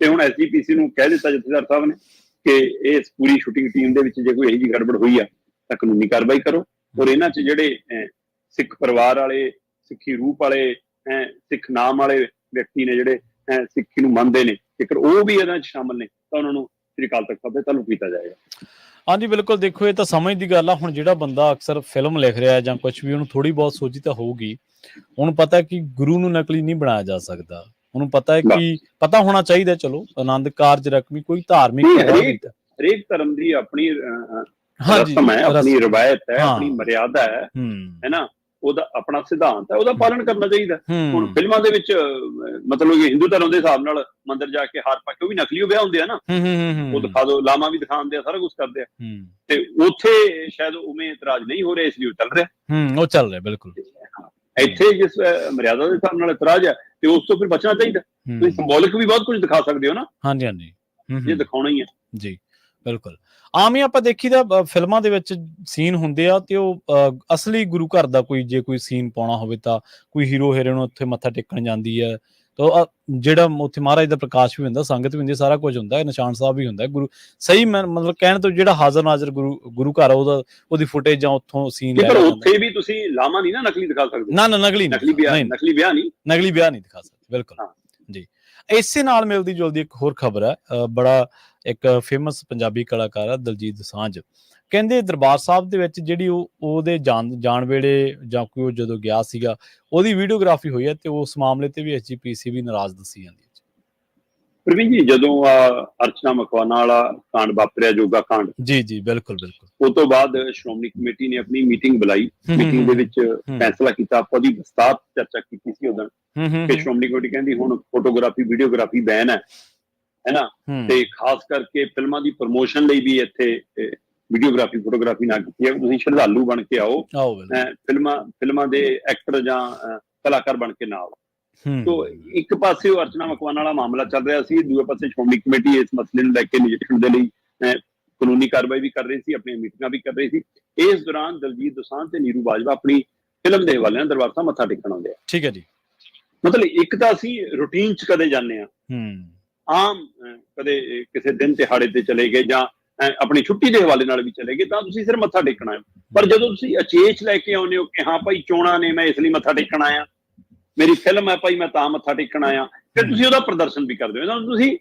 ਤੇ ਹੁਣ SGPC ਨੂੰ ਕਹਿ ਦਿੱਤਾ ਜਥੇਦਾਰ ਸਾਹਿਬ ਨੇ ਕਿ ਇਸ ਪੂਰੀ ਸ਼ੂਟਿੰਗ ਟੀਮ ਦੇ ਵਿੱਚ ਜੇ ਕੋਈ ਇਹੋ ਜਿਹੀ ਗੜਬੜ ਹੋਈ ਆ ਤਾਂ ਕਾਨੂੰਨੀ ਕਾਰਵਾਈ ਕਰੋ। ਔਰ ਇਹਨਾਂ 'ਚ ਜਿਹੜੇ ਸਿੱਖ ਪਰਿਵਾਰ ਵਾਲੇ, ਸਿੱਖੀ ਰੂਪ ਵਾਲੇ, ਸਿੱਖ ਨਾਮ ਵਾਲੇ ਵਿਅਕਤੀ ਨੇ ਜਿਹੜੇ ਸਿੱਖੀ ਨੂੰ ਮੰਨਦੇ ਨੇ, ਜੇਕਰ ਉਹ ਵੀ ਇਹਨਾਂ 'ਚ ਸ਼ਾਮਲ ਨੇ ਤਾਂ ਉਹਨਾਂ ਨੂੰ ਸ੍ਰੀ ਅਕਾਲ ਤਖਤ ਸਾਹਿਬ ਦੇ ਤਾਲੂ ਕੀਤਾ ਜਾਏਗਾ। ਹਾਂਜੀ ਬਿਲਕੁਲ, ਦੇਖੋ ਇਹ ਤਾਂ ਸਮਝ ਦੀ ਗੱਲ ਆ। ਹੁਣ ਜਿਹੜਾ ਬੰਦਾ ਅਕਸਰ ਫਿਲਮ ਲਿਖ ਰਿਹਾ ਜਾਂ ਕੁਛ ਵੀ, ਉਹਨੂੰ ਥੋੜੀ ਬਹੁਤ ਸੋਝੀ ਤਾਂ ਹੋਊਗੀ। ਉਹਨੂੰ ਪਤਾ ਕਿ ਗੁਰੂ ਨੂੰ ਨਕਲੀ ਨਹੀਂ ਬਣਾਇਆ ਜਾ ਸਕਦਾ। ਉਹਨੂੰ ਪਤਾ ਹੈ ਕਿ ਪਤਾ ਹੋਣਾ ਚਾਹੀਦਾ ਚਲੋ ਆਨੰਦ ਕਾਰਜ ਰਕਮੀ ਕੋਈ ਧਾਰਮਿਕ ਹਰੇਕ ਧਰਮ ਦੀ ਆਪਣੀ ਰਸਮ ਹੈ, ਆਪਣੀ ਰਵਾਇਤ ਹੈ, ਆਪਣੀ ਮਰਿਆਦਾ ਹੈ ਨਾ, ਉਹਦਾ ਆਪਣਾ ਸਿਧਾਂਤ ਹੈ, ਉਹਦਾ ਪਾਲਣ ਕਰਨਾ ਚਾਹੀਦਾ। ਹੁਣ ਫਿਲਮਾਂ ਦੇ ਵਿੱਚ ਮਤਲਬ ਕਿ ਹਿੰਦੂ ਧਰਮ ਦੇ ਹਿਸਾਬ ਨਾਲ ਮੰਦਿਰ ਜਾ ਕੇ ਹਾਰ ਪਾ ਕੇ, ਉਹ ਵੀ ਨਕਲੀ ਵਿਆਹ ਹੁੰਦੇ ਆ ਨਾ, ਉਹ ਦਿਖਾ ਦੋ, ਲਾਮਾ ਵੀ ਦਿਖਾਉਂਦੇ ਆ, ਸਾਰਾ ਕੁਝ ਕਰਦੇ ਆ। ਤੇ ਉੱਥੇ ਸ਼ਾਇਦ ਉਵੇਂ ਇਤਰਾਜ਼ ਨਹੀਂ ਹੋ ਰਿਹਾ, ਇਸ ਲਈ ਉਹ ਚੱਲ ਰਿਹਾ। ਬਿਲਕੁਲ ਇੱਥੇ ਜਿਸ ਮਰਿਆਦਾ ਦੇ ਹਿਸਾਬ ਨਾਲ ਇਤਰਾਜ਼ ਹੈ ਤੇ ਉਸ ਤੋਂ ਫਿਰ ਬਚਣਾ ਚਾਹੀਦਾ। ਤੁਸੀਂ ਸਿੰਬੋਲਿਕ ਵੀ ਬਹੁਤ ਕੁਝ ਦਿਖਾ ਸਕਦੇ ਹੋ ਨਾ। ਹਾਂਜੀ ਜੇ ਦਿਖਾਉਣਾ ਹੀ ਹੈ ਜੀ। ਬਿਲਕੁਲ ਆਮ ਹੀ ਆਪਾਂ ਦੇਖੀਦਾ ਫਿਲਮਾਂ ਦੇ ਵਿੱਚ ਸੀਨ ਹੁੰਦੇ ਆ ਤੇ ਉਹ ਅਸਲੀ ਗੁਰੂ ਘਰ ਦਾ ਜੇ ਕੋਈ ਸੀਨ ਪਾਉਣਾ ਹੋਵੇ ਤਾਂ ਕੋਈ ਹੀਰੋ ਹੀਰੋਇਨ ਉੱਥੇ ਮੱਥਾ ਟੇਕਣ ਜਾਂਦੀ ਹੈ ਤਾਂ ਜਿਹੜਾ ਉੱਥੇ ਮਹਾਰਾਜ ਦਾ ਪ੍ਰਕਾਸ਼ ਵੀ ਹੁੰਦਾ, ਸੰਗਤ ਵੀ ਹੁੰਦੀ, ਸਾਰਾ ਕੁਝ ਹੁੰਦਾ, ਨਿਸ਼ਾਨ ਸਾਹਿਬ ਵੀ ਹੁੰਦਾ। ਗੁਰੂ ਸਹੀ ਮਤਲਬ ਕਹਿਣ ਤੋਂ ਜਿਹੜਾ ਹਾਜ਼ਰ ਨਾਜ਼ਰ ਗੁਰੂ ਘਰ ਉਹਦੀ ਫੁਟੇਜ ਜਾਂ ਉੱਥੋਂ ਸੀਨ ਲੈ ਉੱਥੇ ਵੀ ਤੁਸੀਂ ਲਾਮਾ ਨਹੀਂ ਨਾ ਨਕਲੀ ਦਿਖਾ ਸਕਦੇ। ਨਾ ਨਕਲੀ ਵਿਆਹ ਨਹੀਂ ਦਿਖਾ ਸਕਦੇ। ਬਿਲਕੁਲ ਜੀ। ਇਸੇ ਨਾਲ ਮਿਲਦੀ ਜੁਲਦੀ ਇੱਕ ਹੋਰ ਖਬਰ ਹੈ। ਬੜਾ ਇੱਕ ਫੇਮਸ ਪੰਜਾਬੀ ਕਲਾਕਾਰ ਹੈ ਦਲਜੀਤ ਦੋਸਾਂਝ, ਕਹਿੰਦੇ ਦਰਬਾਰ ਸਾਹਿਬ ਦੇ ਵਿੱਚ ਜਿਹੜੀ ਉਹਦੇ ਜਾਣ ਵੇਲੇ ਜਾਂ ਕੋਈ ਉਹ ਜਦੋਂ ਗਿਆ ਸੀਗਾ ਉਹਦੀ ਵੀਡੀਓਗ੍ਰਾਫੀ ਹੋਈ ਹੈ ਤੇ ਉਸ ਮਾਮਲੇ ਤੇ ਵੀ SGPC ਵੀ ਨਾਰਾਜ਼ ਦੱਸੀ ਜਾਂਦੀ ਹੈ। ਪ੍ਰਵੀਨ ਜੀ, ਜਦੋਂ ਅਰਚਨਾ ਮਕਵਾਨਾ ਵਾਲਾ ਕਾਂਡ ਵਾਪਰਿਆ, ਜੋਗਾ ਕਾਂਡ, ਜੀ ਬਿਲਕੁਲ ਉਸ ਤੋਂ ਬਾਅਦ ਸ਼੍ਰੋਮਣੀ ਕਮੇਟੀ ਨੇ ਆਪਣੀ ਮੀਟਿੰਗ ਬੁਲਾਈ। ਮੀਟਿੰਗ ਦੇ ਵਿੱਚ ਫੈਸਲਾ ਕੀਤਾ, ਆਪਾਂ ਉਹਦੀ ਵਿਸਤਾਰ ਚਰਚਾ ਕੀਤੀ ਸੀ ਉਦੋਂ ਕਿ ਸ਼੍ਰੋਮਣੀ ਕਮੇਟੀ ਕਹਿੰਦੀ ਹੁਣ ਫੋਟੋਗ੍ਰਾਫੀ ਵੀਡੀਓਗ੍ਰਾਫੀ ਬੈਨ ਹੈ ਨਾ, ਤੇ ਖਾਸ ਕਰਕੇ ਫਿਲਮਾਂ ਦੀ ਪ੍ਰਮੋਸ਼ਨ ਲਈ ਵੀ ਇੱਥੇ ਵੀਡੀਓਗ੍ਰਾਫੀ ਫੋਟੋਗ੍ਰਾਫੀ ਨਾ ਕੀਤੀ ਹੈ। ਤੁਸੀਂ ਸ਼ਰਧਾਲੂ ਬਣ ਕੇ ਆਓ, ਫਿਲਮਾਂ ਦੇ ਐਕਟਰ ਜਾਂ ਕਲਾਕਾਰ ਬਣ ਕੇ ਨਾ ਆਓ। ਤੋ ਇੱਕ ਪਾਸੇ ਉਹ ਅਰਚਨਾ ਮਕਵਾਨਾ ਵਾਲਾ ਮਾਮਲਾ ਚੱਲ ਰਿਹਾ ਸੀ, ਦੂਜੇ ਪਾਸੇ ਸ਼੍ਰੋਮਣੀ ਕਮੇਟੀ ਇਸ ਮਸਲੇ ਨੂੰ ਲੈ ਕੇ ਨਜਿੱਠਣ ਦੇ ਲਈ ਕਾਨੂੰਨੀ ਕਾਰਵਾਈ ਵੀ ਕਰ ਰਹੀ ਸੀ, ਆਪਣੀਆਂ ਮੀਟਿੰਗਾਂ ਵੀ ਕਰ ਰਹੀ ਸੀ। ਇਸ ਦੌਰਾਨ ਦਲਜੀਤ ਦੋਸਾਂਝ ਤੇ ਨੀਰੂ ਬਾਜਵਾ ਆਪਣੀ ਫਿਲਮ ਦੇ ਹਵਾਲੇ ਨਾਲ ਦਰਬਾਰ ਸਾਹਿਬ ਮੱਥਾ ਟੇਕਣ ਆਉਂਦੇ ਆ। ਠੀਕ ਹੈ ਜੀ। ਮਤਲਬ ਇੱਕ ਤਾਂ ਅਸੀਂ ਰੂਟੀਨ 'ਚ ਕਦੇ ਜਾਂਦੇ ਆ, ਆਮ ਕਦੇ ਕਿਸੇ ਦਿਨ ਦਿਹਾੜੇ ਤੇ ਚਲੇ ਗਏ ਜਾਂ ਆਪਣੀ ਛੁੱਟੀ ਦੇ ਹਵਾਲੇ ਨਾਲ ਵੀ ਚਲੇ ਗਏ ਤਾਂ ਤੁਸੀਂ ਸਿਰ ਮੱਥਾ ਟੇਕਣਾ ਹੈ। ਪਰ ਜਦੋਂ ਤੁਸੀਂ ਅਚੇਚ ਲੈ ਕੇ ਆਉਂਦੇ ਹੋ ਕਿ ਹਾਂ ਭਾਈ ਚੋਣਾਂ ਨੇ, ਮੈਂ ਇਸ ਲਈ ਮੱਥਾ ਟੇਕਣ ਆਇਆ, ਮੇਰੀ ਫਿਲਮ ਹੈ ਭਾਈ ਮੈਂ ਤਾਂ ਮੱਥਾ ਟੇਕਣ ਆਇਆ, ਫਿਰ ਤੁਸੀਂ ਉਹਦਾ ਪ੍ਰਦਰਸ਼ਨ ਵੀ ਕਰਦੇ ਹੋ। ਤੁਸੀਂ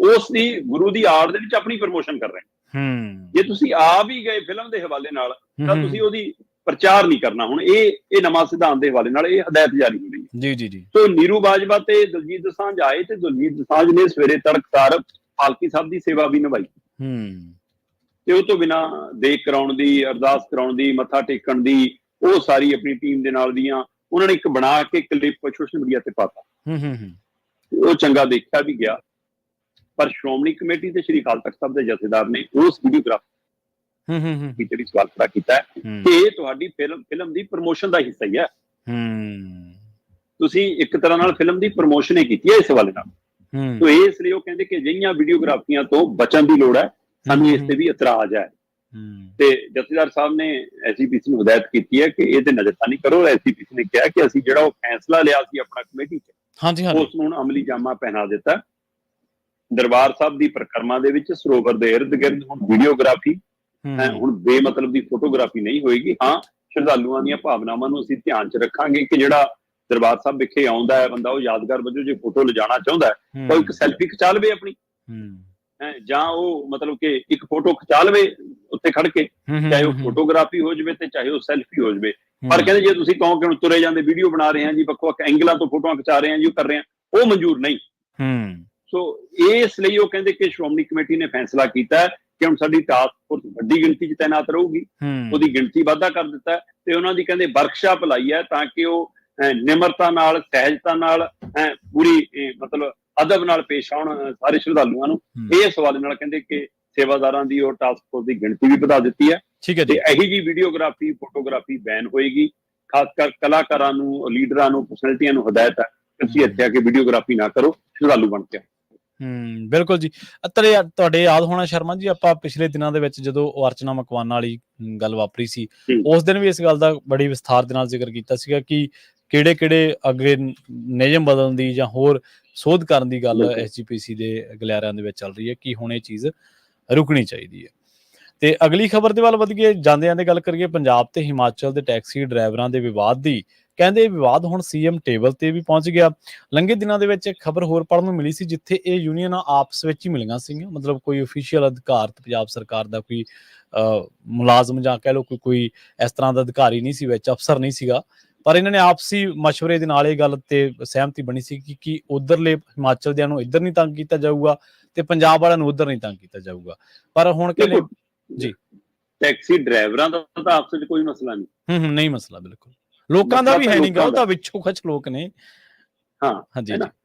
ਉਸ ਦੀ ਗੁਰੂ ਦੀ ਆੜ ਦੇ ਵਿੱਚ ਆਪਣੀ ਪ੍ਰਮੋਸ਼ਨ ਕਰ ਰਹੇ ਹੋ। ਜੇ ਤੁਸੀਂ ਆਪ ਹੀ ਗਏ ਫਿਲਮ ਦੇ ਹਵਾਲੇ ਨਾਲ ਤਾਂ ਤੁਸੀਂ ਉਹਦੀ ਪ੍ਰਚਾਰ ਨਹੀਂ ਕਰਨਾ। ਹੁਣ ਇਹ ਨਵਾਂ ਸਿਧਾਂਤ ਦੇ ਹਵਾਲੇ ਨਾਲ ਇਹ ਹਦਾਇਤ ਜਾਰੀ ਹੋ ਰਹੀ ਹੈ। ਜੀ। ਸੋ ਨੀਰੂ ਬਾਜਵਾ ਤੇ ਦਲਜੀਤ ਦੋਸਾਂਝ ਆਏ ਤੇ ਦਲਜੀਤ ਦੋਸਾਂਝ ਨੇ ਸਵੇਰੇ ਤੜਕਸਾਰ ਪਾਲਕੀ ਸਾਹਿਬ ਦੀ ਸੇਵਾ ਵੀ ਨਿਭਾਈ ਤੇ ਉਹ ਤੋਂ ਬਿਨਾਂ ਦੇਖ ਕਰਾਉਣ ਦੀ, ਅਰਦਾਸ ਕਰਾਉਣ ਦੀ, ਮੱਥਾ ਟੇਕਣ ਦੀ, ਉਹ ਸਾਰੀ ਆਪਣੀ ਟੀਮ ਦੇ ਨਾਲ ਦੀਆਂ ਉਹਨਾਂ ਨੇ ਇੱਕ ਬਣਾ ਕੇ ਕਲਿੱਪ ਸੋਸ਼ਲ ਮੀਡੀਆ ਤੇ ਪਾਤਾ। ਉਹ ਚੰਗਾ ਦੇਖਿਆ ਵੀ ਗਿਆ। ਪਰ ਸ਼੍ਰੋਮਣੀ ਕਮੇਟੀ ਤੇ ਸ੍ਰੀ ਅਕਾਲ ਤਖਤ ਸਾਹਿਬ ਦੇ ਜਥੇਦਾਰ ਨੇ ਉਸ ਵੀਡੀਓਗ੍ਰਾਫੀ ਜਿਹੜੀ ਸਵਾਲ ਖੜਾ ਕੀਤਾ ਕਿ ਇਹ ਤੁਹਾਡੀ ਫਿਲਮ ਦੀ ਪ੍ਰਮੋਸ਼ਨ ਦਾ ਹਿੱਸਾ ਹੀ ਹੈ। ਤੁਸੀਂ ਇੱਕ ਤਰ੍ਹਾਂ ਨਾਲ ਫਿਲਮ ਦੀ ਪ੍ਰਮੋਸ਼ਨ ਹੀ ਕੀਤੀ ਹੈ ਇਸ ਹਵਾਲੇ ਨਾਲ। ਤੋ ਇਸ ਲਈ ਉਹ ਕਹਿੰਦੇ ਕਿ ਅਜਿਹੀਆਂ ਵੀਡੀਓਗ੍ਰਾਫੀਆਂ ਤੋਂ ਬਚਣ ਦੀ ਲੋੜ ਹੈ, ਸਾਨੂੰ ਇਸ ਤੇ ਵੀ ਇਤਰਾਜ਼ ਹੈ। ਤੇ ਜਥੇਦਾਰ ਸਾਹਿਬ ਨੇ SGPC ਨੂੰ ਹਦਾਇਤ ਕੀਤੀ ਹੈ ਕਿ ਇਹ ਤੇ ਨਜ਼ਰਸਾਨੀ ਕਰੋ। SGPC ਨੇ ਕਿਹਾ ਕਿ ਅਸੀਂ ਜਿਹੜਾ ਉਹ ਫੈਸਲਾ ਲਿਆ ਸੀ ਆਪਣਾ ਕਮੇਟੀ 'ਚ, ਉਸ ਨੂੰ ਹੁਣ ਅਮਲੀ ਜਾਮਾ ਪਹਿਨਾ ਦਿੱਤਾ। ਦਰਬਾਰ ਸਾਹਿਬ ਦੀ ਪਰਿਕਰਮਾ ਦੇ ਵਿੱਚ ਸਰੋਵਰ ਦੇ ਇਰਦ ਗਿਰਦ ਹੁਣ ਵੀਡੀਓਗ੍ਰਾਫੀ, ਹੁਣ ਬੇਮਤਲਬ ਦੀ ਫੋਟੋਗ੍ਰਾਫੀ ਨਹੀਂ ਹੋਏਗੀ। ਹਾਂ, ਸ਼ਰਧਾਲੂਆਂ ਦੀਆਂ ਭਾਵਨਾਵਾਂ ਨੂੰ ਅਸੀਂ ਧਿਆਨ 'ਚ ਰੱਖਾਂਗੇ ਕਿ ਜਿਹੜਾ ਦਰਬਾਰ ਸਾਹਿਬ ਵਿਖੇ ਆਉਂਦਾ ਹੈ ਬੰਦਾ, ਉਹ ਯਾਦਗਾਰ ਵਜੋਂ ਜੇ ਫੋਟੋ ਲਿਜਾਣਾ ਚਾਹੁੰਦਾ ਹੈ ਤਾਂ ਇੱਕ ਸੈਲਫੀ ਖਿਚਾ ਲਵੇ ਆਪਣੀ, ਜਾਂ ਉਹ ਮਤਲਬ ਕਿ ਇੱਕ ਫੋਟੋ ਖਿਚਾ ਲਵੇ ਉੱਥੇ ਖੜ ਕੇ, ਚਾਹੇ ਉਹ ਫੋਟੋਗ੍ਰਾਫੀ ਹੋ ਜਾਵੇ ਤੇ ਚਾਹੇ ਉਹ ਸੈਲਫੀ ਹੋ ਜਾਵੇ। ਪਰ ਕਹਿੰਦੇ ਜੇ ਤੁਸੀਂ ਕਹੋ ਕਿ ਹੁਣ ਤੁਰੇ ਜਾਂਦੇ ਵੀਡੀਓ ਬਣਾ ਰਹੇ ਹਾਂ ਜੀ, ਵੱਖ-ਵੱਖ ਐਂਗਲਾਂ ਤੋਂ ਫੋਟੋਆਂ ਖਿਚਾ ਰਹੇ ਹਾਂ ਜੀ, ਉਹ ਕਰ ਰਹੇ ਹਾਂ, ਉਹ ਮਨਜ਼ੂਰ ਨਹੀਂ। ਸੋ ਇਸ ਲਈ ਉਹ ਕਹਿੰਦੇ ਕਿ ਸ਼੍ਰੋਮਣੀ ਕਮੇਟੀ ਨੇ ਫੈਸਲਾ ਕੀਤਾ ਕਿ ਹੁਣ ਸਾਡੀ ਟਾਸਕ ਫੋਰਸ ਵੱਡੀ ਗਿਣਤੀ 'ਚ ਤਾਇਨਾਤ ਰਹੂਗੀ, ਉਹਦੀ ਗਿਣਤੀ ਵਾਧਾ ਕਰ ਦਿੱਤਾ ਤੇ ਉਹਨਾਂ ਦੀ ਕਹਿੰਦੇ ਵਰਕਸ਼ਾਪ ਲਾਈ ਹੈ ਤਾਂ ਕਿ ਉਹ ਨਿਮਰਤਾ ਨਾਲ, ਸਹਿਜਤਾ ਨਾਲ, ਪੂਰੀ ਮਤਲਬ ਅਦਬ ਨਾਲ ਪੇਸ਼ ਆਉਣ ਸਾਰੇ ਸ਼ਰਧਾਲੂਆਂ ਨੂੰ। ਇਸ ਹਵਾਲੇ ਨਾਲ ਕਹਿੰਦੇ ਕਿ ਸੇਵਾਦਾਰਾਂ ਦੀ ਉਹ ਟਾਸਕ ਫੋਰਸ ਦੀ ਗਿਣਤੀ ਵੀ ਵਧਾ ਦਿੱਤੀ ਹੈ ਤੇ ਇਹੀ ਜੀ ਵੀਡੀਓਗ੍ਰਾਫੀ ਫੋਟੋਗ੍ਰਾਫੀ ਬੈਨ ਹੋਏਗੀ। ਖਾਸ ਕਰ ਕਲਾਕਾਰਾਂ ਨੂੰ, ਲੀਡਰਾਂ ਨੂੰ, ਪਰਸਨੈਲਿਟੀਆਂ ਨੂੰ ਹਦਾਇਤ ਹੈ ਕਿ ਤੁਸੀਂ ਇੱਥੇ ਆ ਕੇ ਵੀਡੀਓਗ੍ਰਾਫੀ ਨਾ ਕਰੋ, ਸ਼ਰਧਾਲੂ ਬਣ ਕੇ। ਬਿਲਕੁਲ ਜੀ। ਤੁਹਾਡੇ ਯਾਦ ਹੋਣਾ ਸ਼ਰਮਾ ਜੀ, ਆਪਾਂ ਪਿਛਲੇ ਦਿਨਾਂ ਦੇ ਵਿੱਚ ਜਦੋਂ ਅਰਚਨਾ ਮਕਵਾਨਾ ਵਾਲੀ ਗੱਲ ਵਾਪਰੀ ਸੀ, ਉਸ ਦਿਨ ਵੀ ਇਸ ਗੱਲ ਦਾ ਬੜੀ ਵਿਸਥਾਰ ਦੇ ਨਾਲ ਜ਼ਿਕਰ ਕੀਤਾ ਸੀਗਾ ਕਿ ਕਿਹੜੇ ਅੱਗੇ ਨਿਯਮ ਬਦਲਣ ਦੀ ਜਾਂ ਹੋਰ ਸੋਧ ਕਰਨ ਦੀ ਗੱਲ ਬਿਲਕੁਲ। ਐਸਜੀਪੀਸੀ ਦੇ ਗਲਿਆਰਿਆਂ ਦੇ ਵਿੱਚ ਚੱਲ ਰਹੀ ਹੈ ਕਿ ਹੁਣ ਇਹ ਚੀਜ਼ ਰੁਕਣੀ ਚਾਹੀਦੀ ਹੈ। ਤੇ ਅਗਲੀ ਖਬਰ ਦੇ ਵੱਲ ਵਧੀਏ, ਜਾਂਦੇ ਗੱਲ ਕਰੀਏ ਪੰਜਾਬ ਤੇ ਹਿਮਾਚਲ ਦੇ ਟੈਕਸੀ ਡਰਾਈਵਰਾਂ ਦੇ ਵਿਵਾਦ ਦੀ। ਕਹਿੰਦੇ ਇਹ ਵਿਵਾਦ ਹੁਣ ਸੀਐਮ ਟੇਬਲ ਤੇ ਵੀ ਪਹੁੰਚ ਗਿਆ। ਲੰਘੇ ਦਿਨਾਂ ਦੇ ਵਿੱਚ ਇੱਕ ਖਬਰ ਹੋਰ ਪੜ੍ਹਨ ਨੂੰ ਮਿਲੀ ਸੀ, ਜਿੱਥੇ ਇਹ ਯੂਨੀਅਨਾਂ ਆਪਸ ਵਿੱਚ ਹੀ ਮਿਲੀਆਂ ਸੀਗੀਆਂ, ਮਤਲਬ ਕੋਈ ਅਫੀਸ਼ੀਅਲ ਅਧਿਕਾਰ ਪੰਜਾਬ ਸਰਕਾਰ ਦਾ ਕੋਈ ਮੁਲਾਜ਼ਮ ਜਾਂ ਕਹਿ ਲਓ ਕੋਈ ਇਸ ਤਰ੍ਹਾਂ ਦਾ ਅਧਿਕਾਰੀ ਨਹੀਂ ਸੀ ਵਿੱਚ, ਅਫਸਰ ਨਹੀਂ ਸੀਗਾ, ਪਰ ਇਹਨਾਂ ਨੇ ਆਪਸੀ ਮਸ਼ਵਰੇ ਦੇ ਨਾਲ ਇਹ ਗੱਲ ਤੇ ਸਹਿਮਤੀ ਬਣੀ ਸੀ ਕਿ ਉਧਰਲੇ ਹਿਮਾਚਲ ਦਿਆਂ ਨੂੰ ਇੱਧਰ ਨਹੀਂ ਤੰਗ ਕੀਤਾ ਜਾਊਗਾ ਤੇ ਪੰਜਾਬ ਵਾਲਿਆਂ ਨੂੰ ਉੱਧਰ ਨਹੀਂ ਤੰਗ ਕੀਤਾ ਜਾਊਗਾ। ਪਰ ਹੁਣ ਕਹਿੰਦੇ ਜੀ ਟੈਕਸੀ ਡਰਾਈਵਰਾਂ ਦਾ ਤਾਂ ਆਪਸ ਵਿੱਚ ਕੋਈ ਮਸਲਾ ਨਹੀਂ, ਨਹੀਂ ਮਸਲਾ ਬਿਲਕੁਲ ਲੋਕਾਂ ਦਾ ਵੀ ਹੈ ਨਹੀਂ ਗਾ, ਉਹ ਤਾਂ ਵਿੱਚੋਂ ਖਚ ਲੋਕ ਨੇ। ਹਾਂ ਹਾਂਜੀ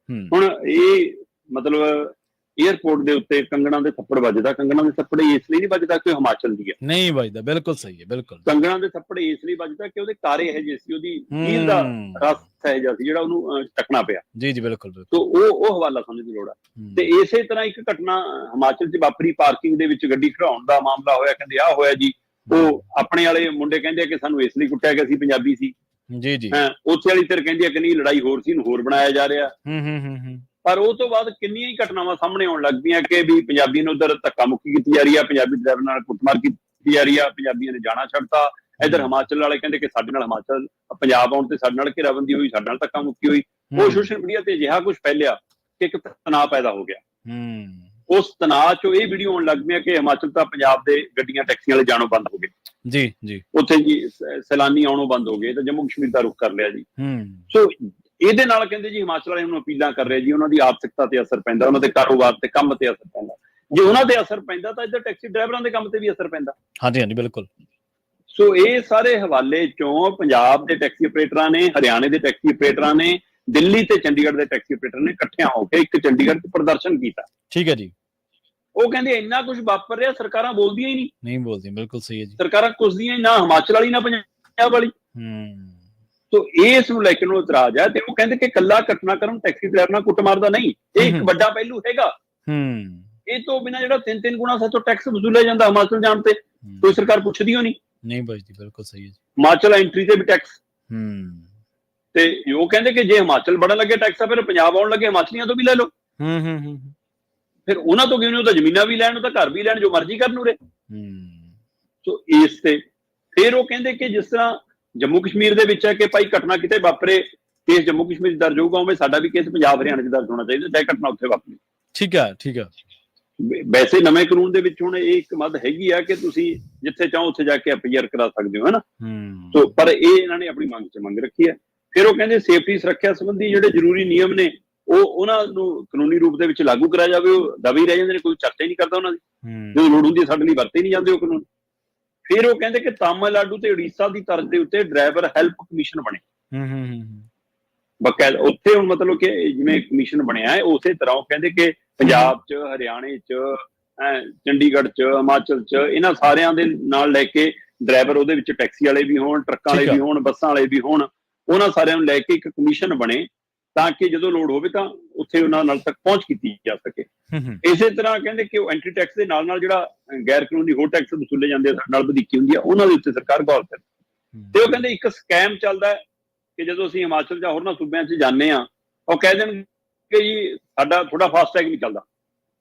ਹੁਣ ਇਹ ਮਤਲਬ ਏਅਰਪੋਰਟ ਦੇ ਉੱਤੇ ਕੰਗਣਾ ਦੇ ਥੱਪੜ ਵੱਜਦਾ, ਕੰਗਣਾ ਦੇ ਥੱਪੜ ਇਸ ਲਈ ਨਹੀਂ ਵੱਜਦਾ ਕਿ ਹਿਮਾਚਲ ਦੀ ਹੈ, ਨਹੀਂ ਵੱਜਦਾ, ਬਿਲਕੁਲ ਸਹੀ ਹੈ, ਬਿਲਕੁਲ। ਕੰਗਣਾ ਦੇ ਥੱਪੜ ਇਸ ਲਈ ਵੱਜਦਾ ਕਿ ਉਹਦੇ ਕਾਰੇ ਇਹ ਜਿਹੇ ਸੀ, ਉਹਦੀ ਹੀਲ ਦਾ ਰਸ ਇਹ ਜਿਹਾ ਸੀ ਜਿਹੜਾ ਉਹਨੂੰ ਟਕਣਾ ਪਿਆ। ਜੀ ਬਿਲਕੁਲ। ਤੋਂ ਉਹ ਹਵਾਲਾ ਸਮਝਣ ਦੀ ਲੋੜ ਆ। ਤੇ ਇਸੇ ਤਰ੍ਹਾਂ ਇੱਕ ਘਟਨਾ ਹਿਮਾਚਲ 'ਚ ਵਾਪਰੀ, ਪਾਰਕਿੰਗ ਦੇ ਵਿੱਚ ਗੱਡੀ ਖੜਾਉਣ ਦਾ ਮਾਮਲਾ ਹੋਇਆ। ਕਹਿੰਦੇ ਆਹ ਹੋਇਆ ਜੀ, ਉਹ ਆਪਣੇ ਵਾਲੇ ਮੁੰਡੇ ਕਹਿੰਦੇ ਕਿ ਸਾਨੂੰ ਇਸ ਲਈ ਕੁੱਟਿਆ ਗਿਆ ਸੀ, ਪੰਜਾਬੀ ਸੀ ਜੀ। ਉੱਥੇ ਵਾਲੀ ਧਿਰ ਕਹਿੰਦੀ ਆ ਕਿ ਨਹੀਂ ਲੜਾਈ ਹੋਰ ਸੀ, ਹੋਰ ਬਣਾਇਆ ਜਾ ਰਿਹਾ। ਪਰ ਉਹ ਤੋਂ ਬਾਅਦ ਕਿੰਨੀਆਂ ਹੀ ਘਟਨਾਵਾਂ ਸਾਹਮਣੇ ਆਉਣ ਲੱਗ ਪਈਆਂ ਕਿ ਵੀ ਪੰਜਾਬੀ ਨੂੰ ਉਧਰ ਧੱਕਾ ਮੁੱਕੀ ਕੀਤੀ ਜਾ ਰਹੀ ਆ, ਪੰਜਾਬੀ ਡਰਾਈਵਰ ਨਾਲ ਕੁੱਟਮਾਰ ਕੀਤੀ ਜਾ ਰਹੀ ਆ, ਪੰਜਾਬੀਆਂ ਨੇ ਜਾਣਾ ਛੱਡਤਾ। ਇੱਧਰ ਹਿਮਾਚਲ ਵਾਲੇ ਕਹਿੰਦੇ ਕਿ ਸਾਡੇ ਨਾਲ ਹਿਮਾਚਲ ਪੰਜਾਬ ਆਉਣ ਤੇ ਸਾਡੇ ਨਾਲ ਘੇਰਾਬੰਦੀ ਹੋਈ, ਸਾਡੇ ਨਾਲ ਧੱਕਾ ਮੁੱਕੀ ਹੋਈ। ਉਹ ਸੋਸ਼ਲ ਮੀਡੀਆ ਤੇ ਅਜਿਹਾ ਕੁਝ ਫੈਲਿਆ ਕਿ ਇੱਕ ਤਣਾਅ ਪੈਦਾ ਹੋ ਗਿਆ। ਉਸ ਤਣਾਅ ਚੋਂ ਇਹ ਵੀਡੀਓ ਆਉਣ ਲੱਗ ਪਈਆਂ ਕਿ ਹਿਮਾਚਲ ਤਾਂ ਪੰਜਾਬ ਦੇ ਗੱਡੀਆਂ ਟੈਕਸੀਆਂ ਵਾਲੇ ਜਾਣੋਂ ਬੰਦ ਹੋ ਗਏ ਜੀ, ਉੱਥੇ ਜੀ ਸੈਲਾਨੀ ਆਉਣੋਂ ਬੰਦ ਹੋ ਗਏ, ਤਾਂ ਜੰਮੂ ਕਸ਼ਮੀਰ ਦਾ ਰੁਖ ਕਰ ਲਿਆ ਜੀ। ਸੋ ਇਹਦੇ ਨਾਲ ਕਹਿੰਦੇ ਜੀ ਹਿਮਾਚਲ ਵਾਲਿਆਂ ਨੂੰ ਅਪੀਲਾਂ ਕਰ ਰਹੇ ਜੀ, ਉਹਨਾਂ ਦੀ ਆਰਥਿਕਤਾ ਤੇ ਅਸਰ ਪੈਂਦਾ, ਉਹਨਾਂ ਦੇ ਕਾਰੋਬਾਰ ਤੇ ਕੰਮ ਤੇ ਅਸਰ ਪੈਂਦਾ। ਜੇ ਉਹਨਾਂ ਤੇ ਅਸਰ ਪੈਂਦਾ ਤਾਂ ਇੱਧਰ ਟੈਕਸੀ ਡਰਾਈਵਰਾਂ ਦੇ ਕੰਮ ਤੇ ਵੀ ਅਸਰ ਪੈਂਦਾ। ਹਾਂਜੀ ਬਿਲਕੁਲ। ਸੋ ਇਹ ਸਾਰੇ ਹਵਾਲੇ ਚੋਂ ਪੰਜਾਬ ਦੇ ਟੈਕਸੀ ਆਪਰੇਟਰਾਂ ਨੇ, ਹਰਿਆਣੇ ਦੇ ਟੈਕਸੀ ਆਪਰੇਟਰਾਂ ਨੇ, ਦਿੱਲੀ ਤੇ ਚੰਡੀਗੜ੍ਹ ਦੇ ਟੈਕਸੀ ਆਪਰੇਟਰ ਨੇ ਇਕੱਠਿਆਂ ਹੋ ਕੇ ਇੱਕ ਚੰਡੀਗੜ੍ਹ 'ਚ ਪ੍ਰਦਰਸ਼ਨ ਕੀਤਾ। ਠੀਕ ਹੈ ਜੀ। ਉਹ ਕਹਿੰਦੇ ਇੰਨਾ ਕੁਝ ਵਾਪਰ ਰਿਹਾ, ਸਰਕਾਰਾਂ ਬੋਲਦੀਆਂ ਹੀ ਨਹੀਂ ਬੋਲਦੀਆਂ। ਬਿਲਕੁਲ ਸਹੀ ਹੈ ਜੀ, ਸਰਕਾਰਾਂ ਕੁਛਦੀਆਂ ਹੀ ਨਾ, ਹਿਮਾਚਲ ਵਾਲੀ ਨਾ ਪੰਜਾਬ ਵਾਲੀ। ਸੋ ਇਸ ਨੂੰ ਲੈ ਕੇ ਉਹਨੂੰ ਇਤਰਾਜ਼ ਹੈ। ਤੇ ਉਹ ਕਹਿੰਦੇ ਕਿ ਕੱਲਾ ਘਟਨਾਕ੍ਰਮ ਟੈਕਸੀ ਡਰਾਈਵਰ ਨਾਲ ਕੁੱਟਮਾਰ ਦਾ ਨਹੀਂ, ਇਹ ਇੱਕ ਵੱਡਾ ਪਹਿਲੂ ਹੈਗਾ। ਇਹ ਤੋਂ ਬਿਨਾਂ ਜਿਹੜਾ 3-3 ਗੁਣਾ ਸਾਤੋਂ ਟੈਕਸ ਵਸੂਲਿਆ ਜਾਂਦਾ ਹਿਮਾਚਲ ਜਾਣ ਤੇ, ਕੋਈ ਸਰਕਾਰ ਪੁੱਛਦੀ ਹੋ ਨਹੀਂ ਬਚਦੀ। ਬਿਲਕੁਲ ਸਹੀ ਹੈ। ਹਿਮਾਚਲ ਐਂਟਰੀ ਤੇ ਵੀ ਟੈਕਸ। ਤੇ ਉਹ ਕਹਿੰਦੇ ਕਿ ਜੇ ਹਿਮਾਚਲ ਬੜਾ ਲੱਗੇ ਟੈਕਸ ਆ, ਫਿਰ ਪੰਜਾਬ ਆਉਣ ਲੱਗੇ ਹਿਮਾਚਲੀਆਂ ਤੋਂ ਵੀ ਲੈ ਲਓ। ਫਿਰ ਉਹਨਾਂ ਤੋਂ ਕਿਉਂ ਨਹੀਂ, ਉਹ ਤਾਂ ਜ਼ਮੀਨਾਂ ਵੀ ਲੈਣ, ਉਹ ਤਾਂ ਘਰ ਵੀ ਲੈਣ, ਜੋ ਮਰਜ਼ੀ ਕਰਨ ਉਰੇ। ਸੋ ਇਸ ਤੇ ਫਿਰ ਉਹ ਕਹਿੰਦੇ ਕਿ ਜਿਸ ਤਰ੍ਹਾਂ ਜੰਮੂ ਕਸ਼ਮੀਰ ਦੇ ਵਿੱਚ ਹੈ ਕਿ ਭਾਈ ਘਟਨਾ ਕਿਤੇ ਵਾਪਰੇ, ਕੇਸ ਜੰਮੂ ਕਸ਼ਮੀਰ 'ਚ ਦਰਜ ਹੋਊਗਾ, ਉਵੇਂ ਸਾਡਾ ਵੀ ਕੇਸ ਪੰਜਾਬ ਹਰਿਆਣਾ 'ਚ ਦਰਜ ਹੋਣਾ ਚਾਹੀਦਾ, ਚਾਹੇ ਘਟਨਾ ਉੱਥੇ ਵਾਪਰੇ। ਠੀਕ ਹੈ। ਵੈਸੇ ਨਵੇਂ ਕਾਨੂੰਨ ਦੇ ਵਿੱਚ ਹੁਣ ਇਹ ਇੱਕ ਮੱਦ ਹੈਗੀ ਆ ਕਿ ਤੁਸੀਂ ਜਿੱਥੇ ਚਾਹੋ ਉੱਥੇ ਜਾ ਕੇ ਐਫਆਈਆਰ ਕਰਾ ਸਕਦੇ ਹੋ, ਹੈ ਨਾ। ਸੋ ਪਰ ਇਹ ਇਹਨਾਂ ਨੇ ਆਪਣੀ ਮੰਗ ਰੱਖੀ ਹੈ। ਫਿਰ ਉਹ ਕਹਿੰਦੇ ਸੇਫਟੀ ਸੁਰੱਖਿਆ ਸੰਬੰਧੀ ਜਿਹੜੇ ਜ਼ਰੂਰੀ ਨਿਯਮ ਨੇ ਉਹ ਉਹਨਾਂ ਨੂੰ ਕਾਨੂੰਨੀ ਰੂਪ ਦੇ ਵਿੱਚ ਲਾਗੂ ਕਰਾਇਆ ਜਾਵੇ। ਉਹ ਦਬੀ ਰਹਿ ਜਾਂਦੇ ਨੇ, ਕੋਈ ਚਰਚਾ ਹੀ ਨਹੀਂ ਕਰਦਾ ਉਹਨਾਂ ਦੀ, ਜਦੋਂ ਲੋੜ ਹੁੰਦੀ ਸਾਡੇ ਲਈ ਵਰਤੇ ਨਹੀਂ ਜਾਂਦੇ ਉਹ ਕਾਨੂੰਨ। ਫਿਰ ਉਹ ਕਹਿੰਦੇ ਕਿ ਤਾਮਿਲਨਾਡੂ ਤੇ ਉੜੀਸਾ ਦੀ ਤਰਜ਼ ਦੇ ਉੱਤੇ ਡਰਾਈਵਰ ਹੈਲਪ ਕਮਿਸ਼ਨ ਬਣੇ ਬਕਾਇਦਾ ਉੱਥੇ। ਹੁਣ ਮਤਲਬ ਕਿ ਜਿਵੇਂ ਕਮਿਸ਼ਨ ਬਣਿਆ ਹੈ ਉਸੇ ਤਰ੍ਹਾਂ ਉਹ ਕਹਿੰਦੇ ਕਿ ਪੰਜਾਬ 'ਚ, ਹਰਿਆਣੇ 'ਚ, ਚੰਡੀਗੜ੍ਹ 'ਚ, ਹਿਮਾਚਲ 'ਚ ਇਹਨਾਂ ਸਾਰਿਆਂ ਦੇ ਨਾਲ ਲੈ ਕੇ ਡਰਾਈਵਰ ਉਹਦੇ ਵਿੱਚ ਟੈਕਸੀ ਵਾਲੇ ਵੀ ਹੋਣ, ਟਰੱਕਾਂ ਵਾਲੇ ਵੀ ਹੋਣ, ਬੱਸਾਂ ਵਾਲੇ ਵੀ ਹੋਣ, ਉਹਨਾਂ ਸਾਰਿਆਂ ਨੂੰ ਲੈ ਕੇ ਇੱਕ ਕਮਿਸ਼ਨ ਬਣੇ ਤਾਂ ਕਿ ਜਦੋਂ ਲੋੜ ਹੋਵੇ ਤਾਂ ਉੱਥੇ ਉਹਨਾਂ ਨਾਲ ਤੱਕ ਪਹੁੰਚ ਕੀਤੀ ਜਾ ਸਕੇ। ਇਸੇ ਤਰ੍ਹਾਂ ਕਹਿੰਦੇ ਕਿ ਉਹ ਐਂਟੀ ਟੈਕਸ ਦੇ ਨਾਲ ਜਿਹੜਾ ਗੈਰ ਕਾਨੂੰਨੀ ਹੋਰ ਟੈਕਸ ਵਸੂਲੇ ਜਾਂਦੇ ਆ, ਸਾਡੇ ਨਾਲ ਵਧੀਕੀ ਹੁੰਦੀ ਆ, ਉਹਨਾਂ ਦੇ ਉੱਤੇ ਸਰਕਾਰ ਗੌਰ ਕਰੇ। ਤੇ ਉਹ ਕਹਿੰਦੇ ਇੱਕ ਸਕੈਮ ਚੱਲਦਾ ਕਿ ਜਦੋਂ ਅਸੀਂ ਹਿਮਾਚਲ ਜਾਂ ਹੋਰਨਾਂ ਸੂਬਿਆਂ 'ਚ ਜਾਂਦੇ ਆ, ਉਹ ਕਹਿ ਦੇਣਗੇ ਜੀ ਸਾਡਾ ਥੋੜਾ ਫਾਸਟੈਗ ਨਹੀਂ ਚੱਲਦਾ,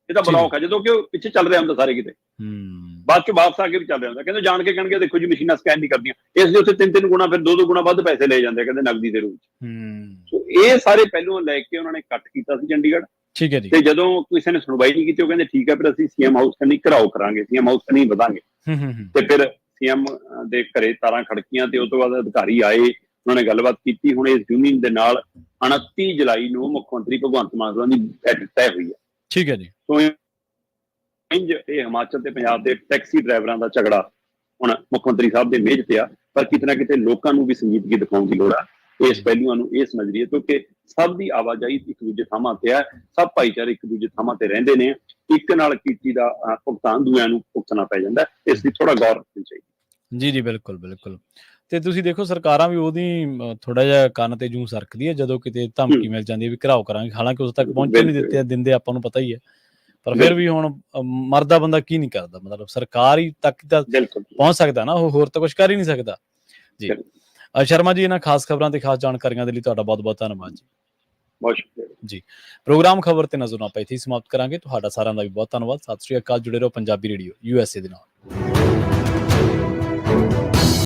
ਇਹ ਤਾਂ ਬੜਾ ਔਖਾ, ਜਦੋਂ ਕਿ ਉਹ ਪਿੱਛੇ ਚੱਲ ਰਿਹਾ ਹੁੰਦਾ ਸਾਰੇ ਕਿਤੇ, ਬਾਅਦ 'ਚ ਵਾਪਸ ਆ ਕੇ ਵੀ ਚੱਲ ਰਿਹਾ ਹੁੰਦਾ। ਕਹਿੰਦੇ ਜਾਣ ਕੇ ਕਹਿਣਗੇ ਦੇਖੋ ਜੀ ਮਸ਼ੀਨਾਂ ਸਕੈਨ ਨਹੀਂ ਕਰਦੀਆਂ, ਇਸ ਦੇ ਉੱਤੇ 3-3 ਗੁਣਾ ਫਿਰ 2-2 ਗੁਣਾ ਵੱਧ ਪੈਸੇ ਲਏ ਜਾਂਦੇ ਕਹਿੰਦੇ ਨਕਦੀ ਦੇ ਰੂਪ 'ਚ। ਸੋ ਇਹ ਸਾਰੇ ਪਹਿਲੂਆਂ ਲੈ ਕੇ ਉਹਨਾਂ ਨੇ ਕੱਟ ਕੀਤਾ ਸੀ ਚੰਡੀਗੜ੍ਹ। ਠੀਕ ਹੈ ਜੀ। ਤੇ ਜਦੋਂ ਕਿਸੇ ਨੇ ਸੁਣਵਾਈ ਨਹੀਂ ਕੀਤੀ ਉਹ ਕਹਿੰਦੇ ਠੀਕ ਹੈ ਫਿਰ ਅਸੀਂ ਸੀਐਮ ਹਾਊਸ ਕਨੀ ਘਰਾਓ ਕਰਾਂਗੇ, ਸੀਐਮ ਹਾਊਸ ਕਨੀ ਵਧਾਂਗੇ। ਤੇ ਫਿਰ ਸੀਐਮ ਦੇ ਘਰੇ ਤਾਰਾਂ ਖੜਕੀਆਂ ਤੇ ਉਸ ਤੋਂ ਬਾਅਦ ਅਧਿਕਾਰੀ ਆਏ, ਉਹਨਾਂ ਨੇ ਗੱਲਬਾਤ ਕੀਤੀ। ਹੁਣ ਇਸ ਯੂਨੀਅਨ ਦੇ ਨਾਲ 29 ਜੁਲਾਈ ਨੂੰ ਮੁੱਖ ਮੰਤਰੀ ਭਗਵੰਤ ਮਾਨ ਦੀ ਬੈਠਕ ਤੈਅ ਹੋਈ ਹੈ। ਠੀਕ ਹੈ ਜੀ। ਸੋ ਇਹ ਹਿਮਾਚਲ ਤੇ ਪੰਜਾਬ ਦੇ ਟੈਕਸੀ ਡਰਾਈਵਰਾਂ ਦਾ ਝਗੜਾ ਹੁਣ ਮੁੱਖ ਮੰਤਰੀ ਸਾਹਿਬ ਦੇ ਮੇਜ਼ ਤੇ ਆ, ਪਰ ਕਿਤੇ ਨਾ ਕਿਤੇ ਲੋਕਾਂ ਨੂੰ ਵੀ ਸੰਜੀਦਗੀ ਦਿਖਾਉਣ ਦੀ ਲੋੜ ਆ ਇਸ ਪਹਿਲੂਆਂ ਨੂੰ, ਇਸ ਨਜ਼ਰੀਏ ਤੋਂ ਕਿ ਸਭ ਦੀ ਆਵਾਜਾਈ ਇੱਕ ਦੂਜੇ ਥਾਵਾਂ ਤੇ ਹੈ, ਸਭ ਭਾਈਚਾਰੇ ਇੱਕ ਦੂਜੇ ਥਾਵਾਂ ਤੇ ਰਹਿੰਦੇ ਨੇ, ਇੱਕ ਨਾਲ ਕੀਤੀ ਦਾ ਭੁਗਤਾਨ ਦੂਜਿਆਂ ਨੂੰ ਭੁਗਤਣਾ ਪੈ ਜਾਂਦਾ, ਇਸ ਦੀ ਥੋੜਾ ਗੌਰ ਰੱਖਣੀ ਚਾਹੀਦੀ। ਜੀ ਬਿਲਕੁਲ। ਤੇ ਤੁਸੀਂ ਦੇਖੋ ਸਰਕਾਰਾਂ ਵੀ ਉਹਦੀ ਥੋੜਾ ਜਿਹਾ ਕੰਨ ਤੇ ਜੂੰ ਸਰਕਦੀ ਹੈ ਜਦੋਂ ਕਿਤੇ ਧਮਕੀ ਮਿਲ ਜਾਂਦੀ ਹੈ ਵੀ ਘਰਾਓ ਕਰਾਂਗੇ, ਹਾਲਾਂਕਿ ਉਸ ਤੱਕ ਪਹੁੰਚੇ ਨਹੀਂ ਦਿੰਦੇ ਆਪਾਂ ਨੂੰ ਪਤਾ ਹੀ ਹੈ, ਪਰ ਫਿਰ ਵੀ ਹੁਣ ਮਰਦਾ ਬੰਦਾ ਕੀ ਨਹੀਂ ਕਰਦਾ, ਮਤਲਬ ਸਰਕਾਰ ਹੀ ਤੱਕ ਤਾਂ ਪਹੁੰਚ ਸਕਦਾ ਨਾ, ਉਹ ਹੋਰ ਤਾਂ ਕੁਛ ਕਰ ਹੀ ਨਹੀਂ ਸਕਦਾ ਜੀ। ਸ਼ਰਮਾ ਜੀ, ਇਹਨਾਂ ਖਾਸ ਖਬਰਾਂ ਤੇ ਖਾਸ ਜਾਣਕਾਰੀਆਂ ਦੇ ਲਈ ਤੁਹਾਡਾ ਬਹੁਤ ਬਹੁਤ ਧੰਨਵਾਦ ਜੀ। ਬਹੁਤ ਸ਼ੁਕਰੀਆ। ਜੀ, ਪ੍ਰੋਗਰਾਮ ਖਬਰ ਤੇ ਨਜ਼ਰ ਆਪਾਂ ਇੱਥੇ ਹੀ ਸਮਾਪਤ ਕਰਾਂਗੇ। ਤੁਹਾਡਾ ਸਾਰਿਆਂ ਦਾ ਵੀ ਬਹੁਤ ਧੰਨਵਾਦ। ਸਤਿ ਸ਼੍ਰੀ ਅਕਾਲ। ਜੁੜੇ ਰਹੋ ਪੰਜਾਬੀ ਰੇਡੀਓ USA ਦੇ ਨਾਲ।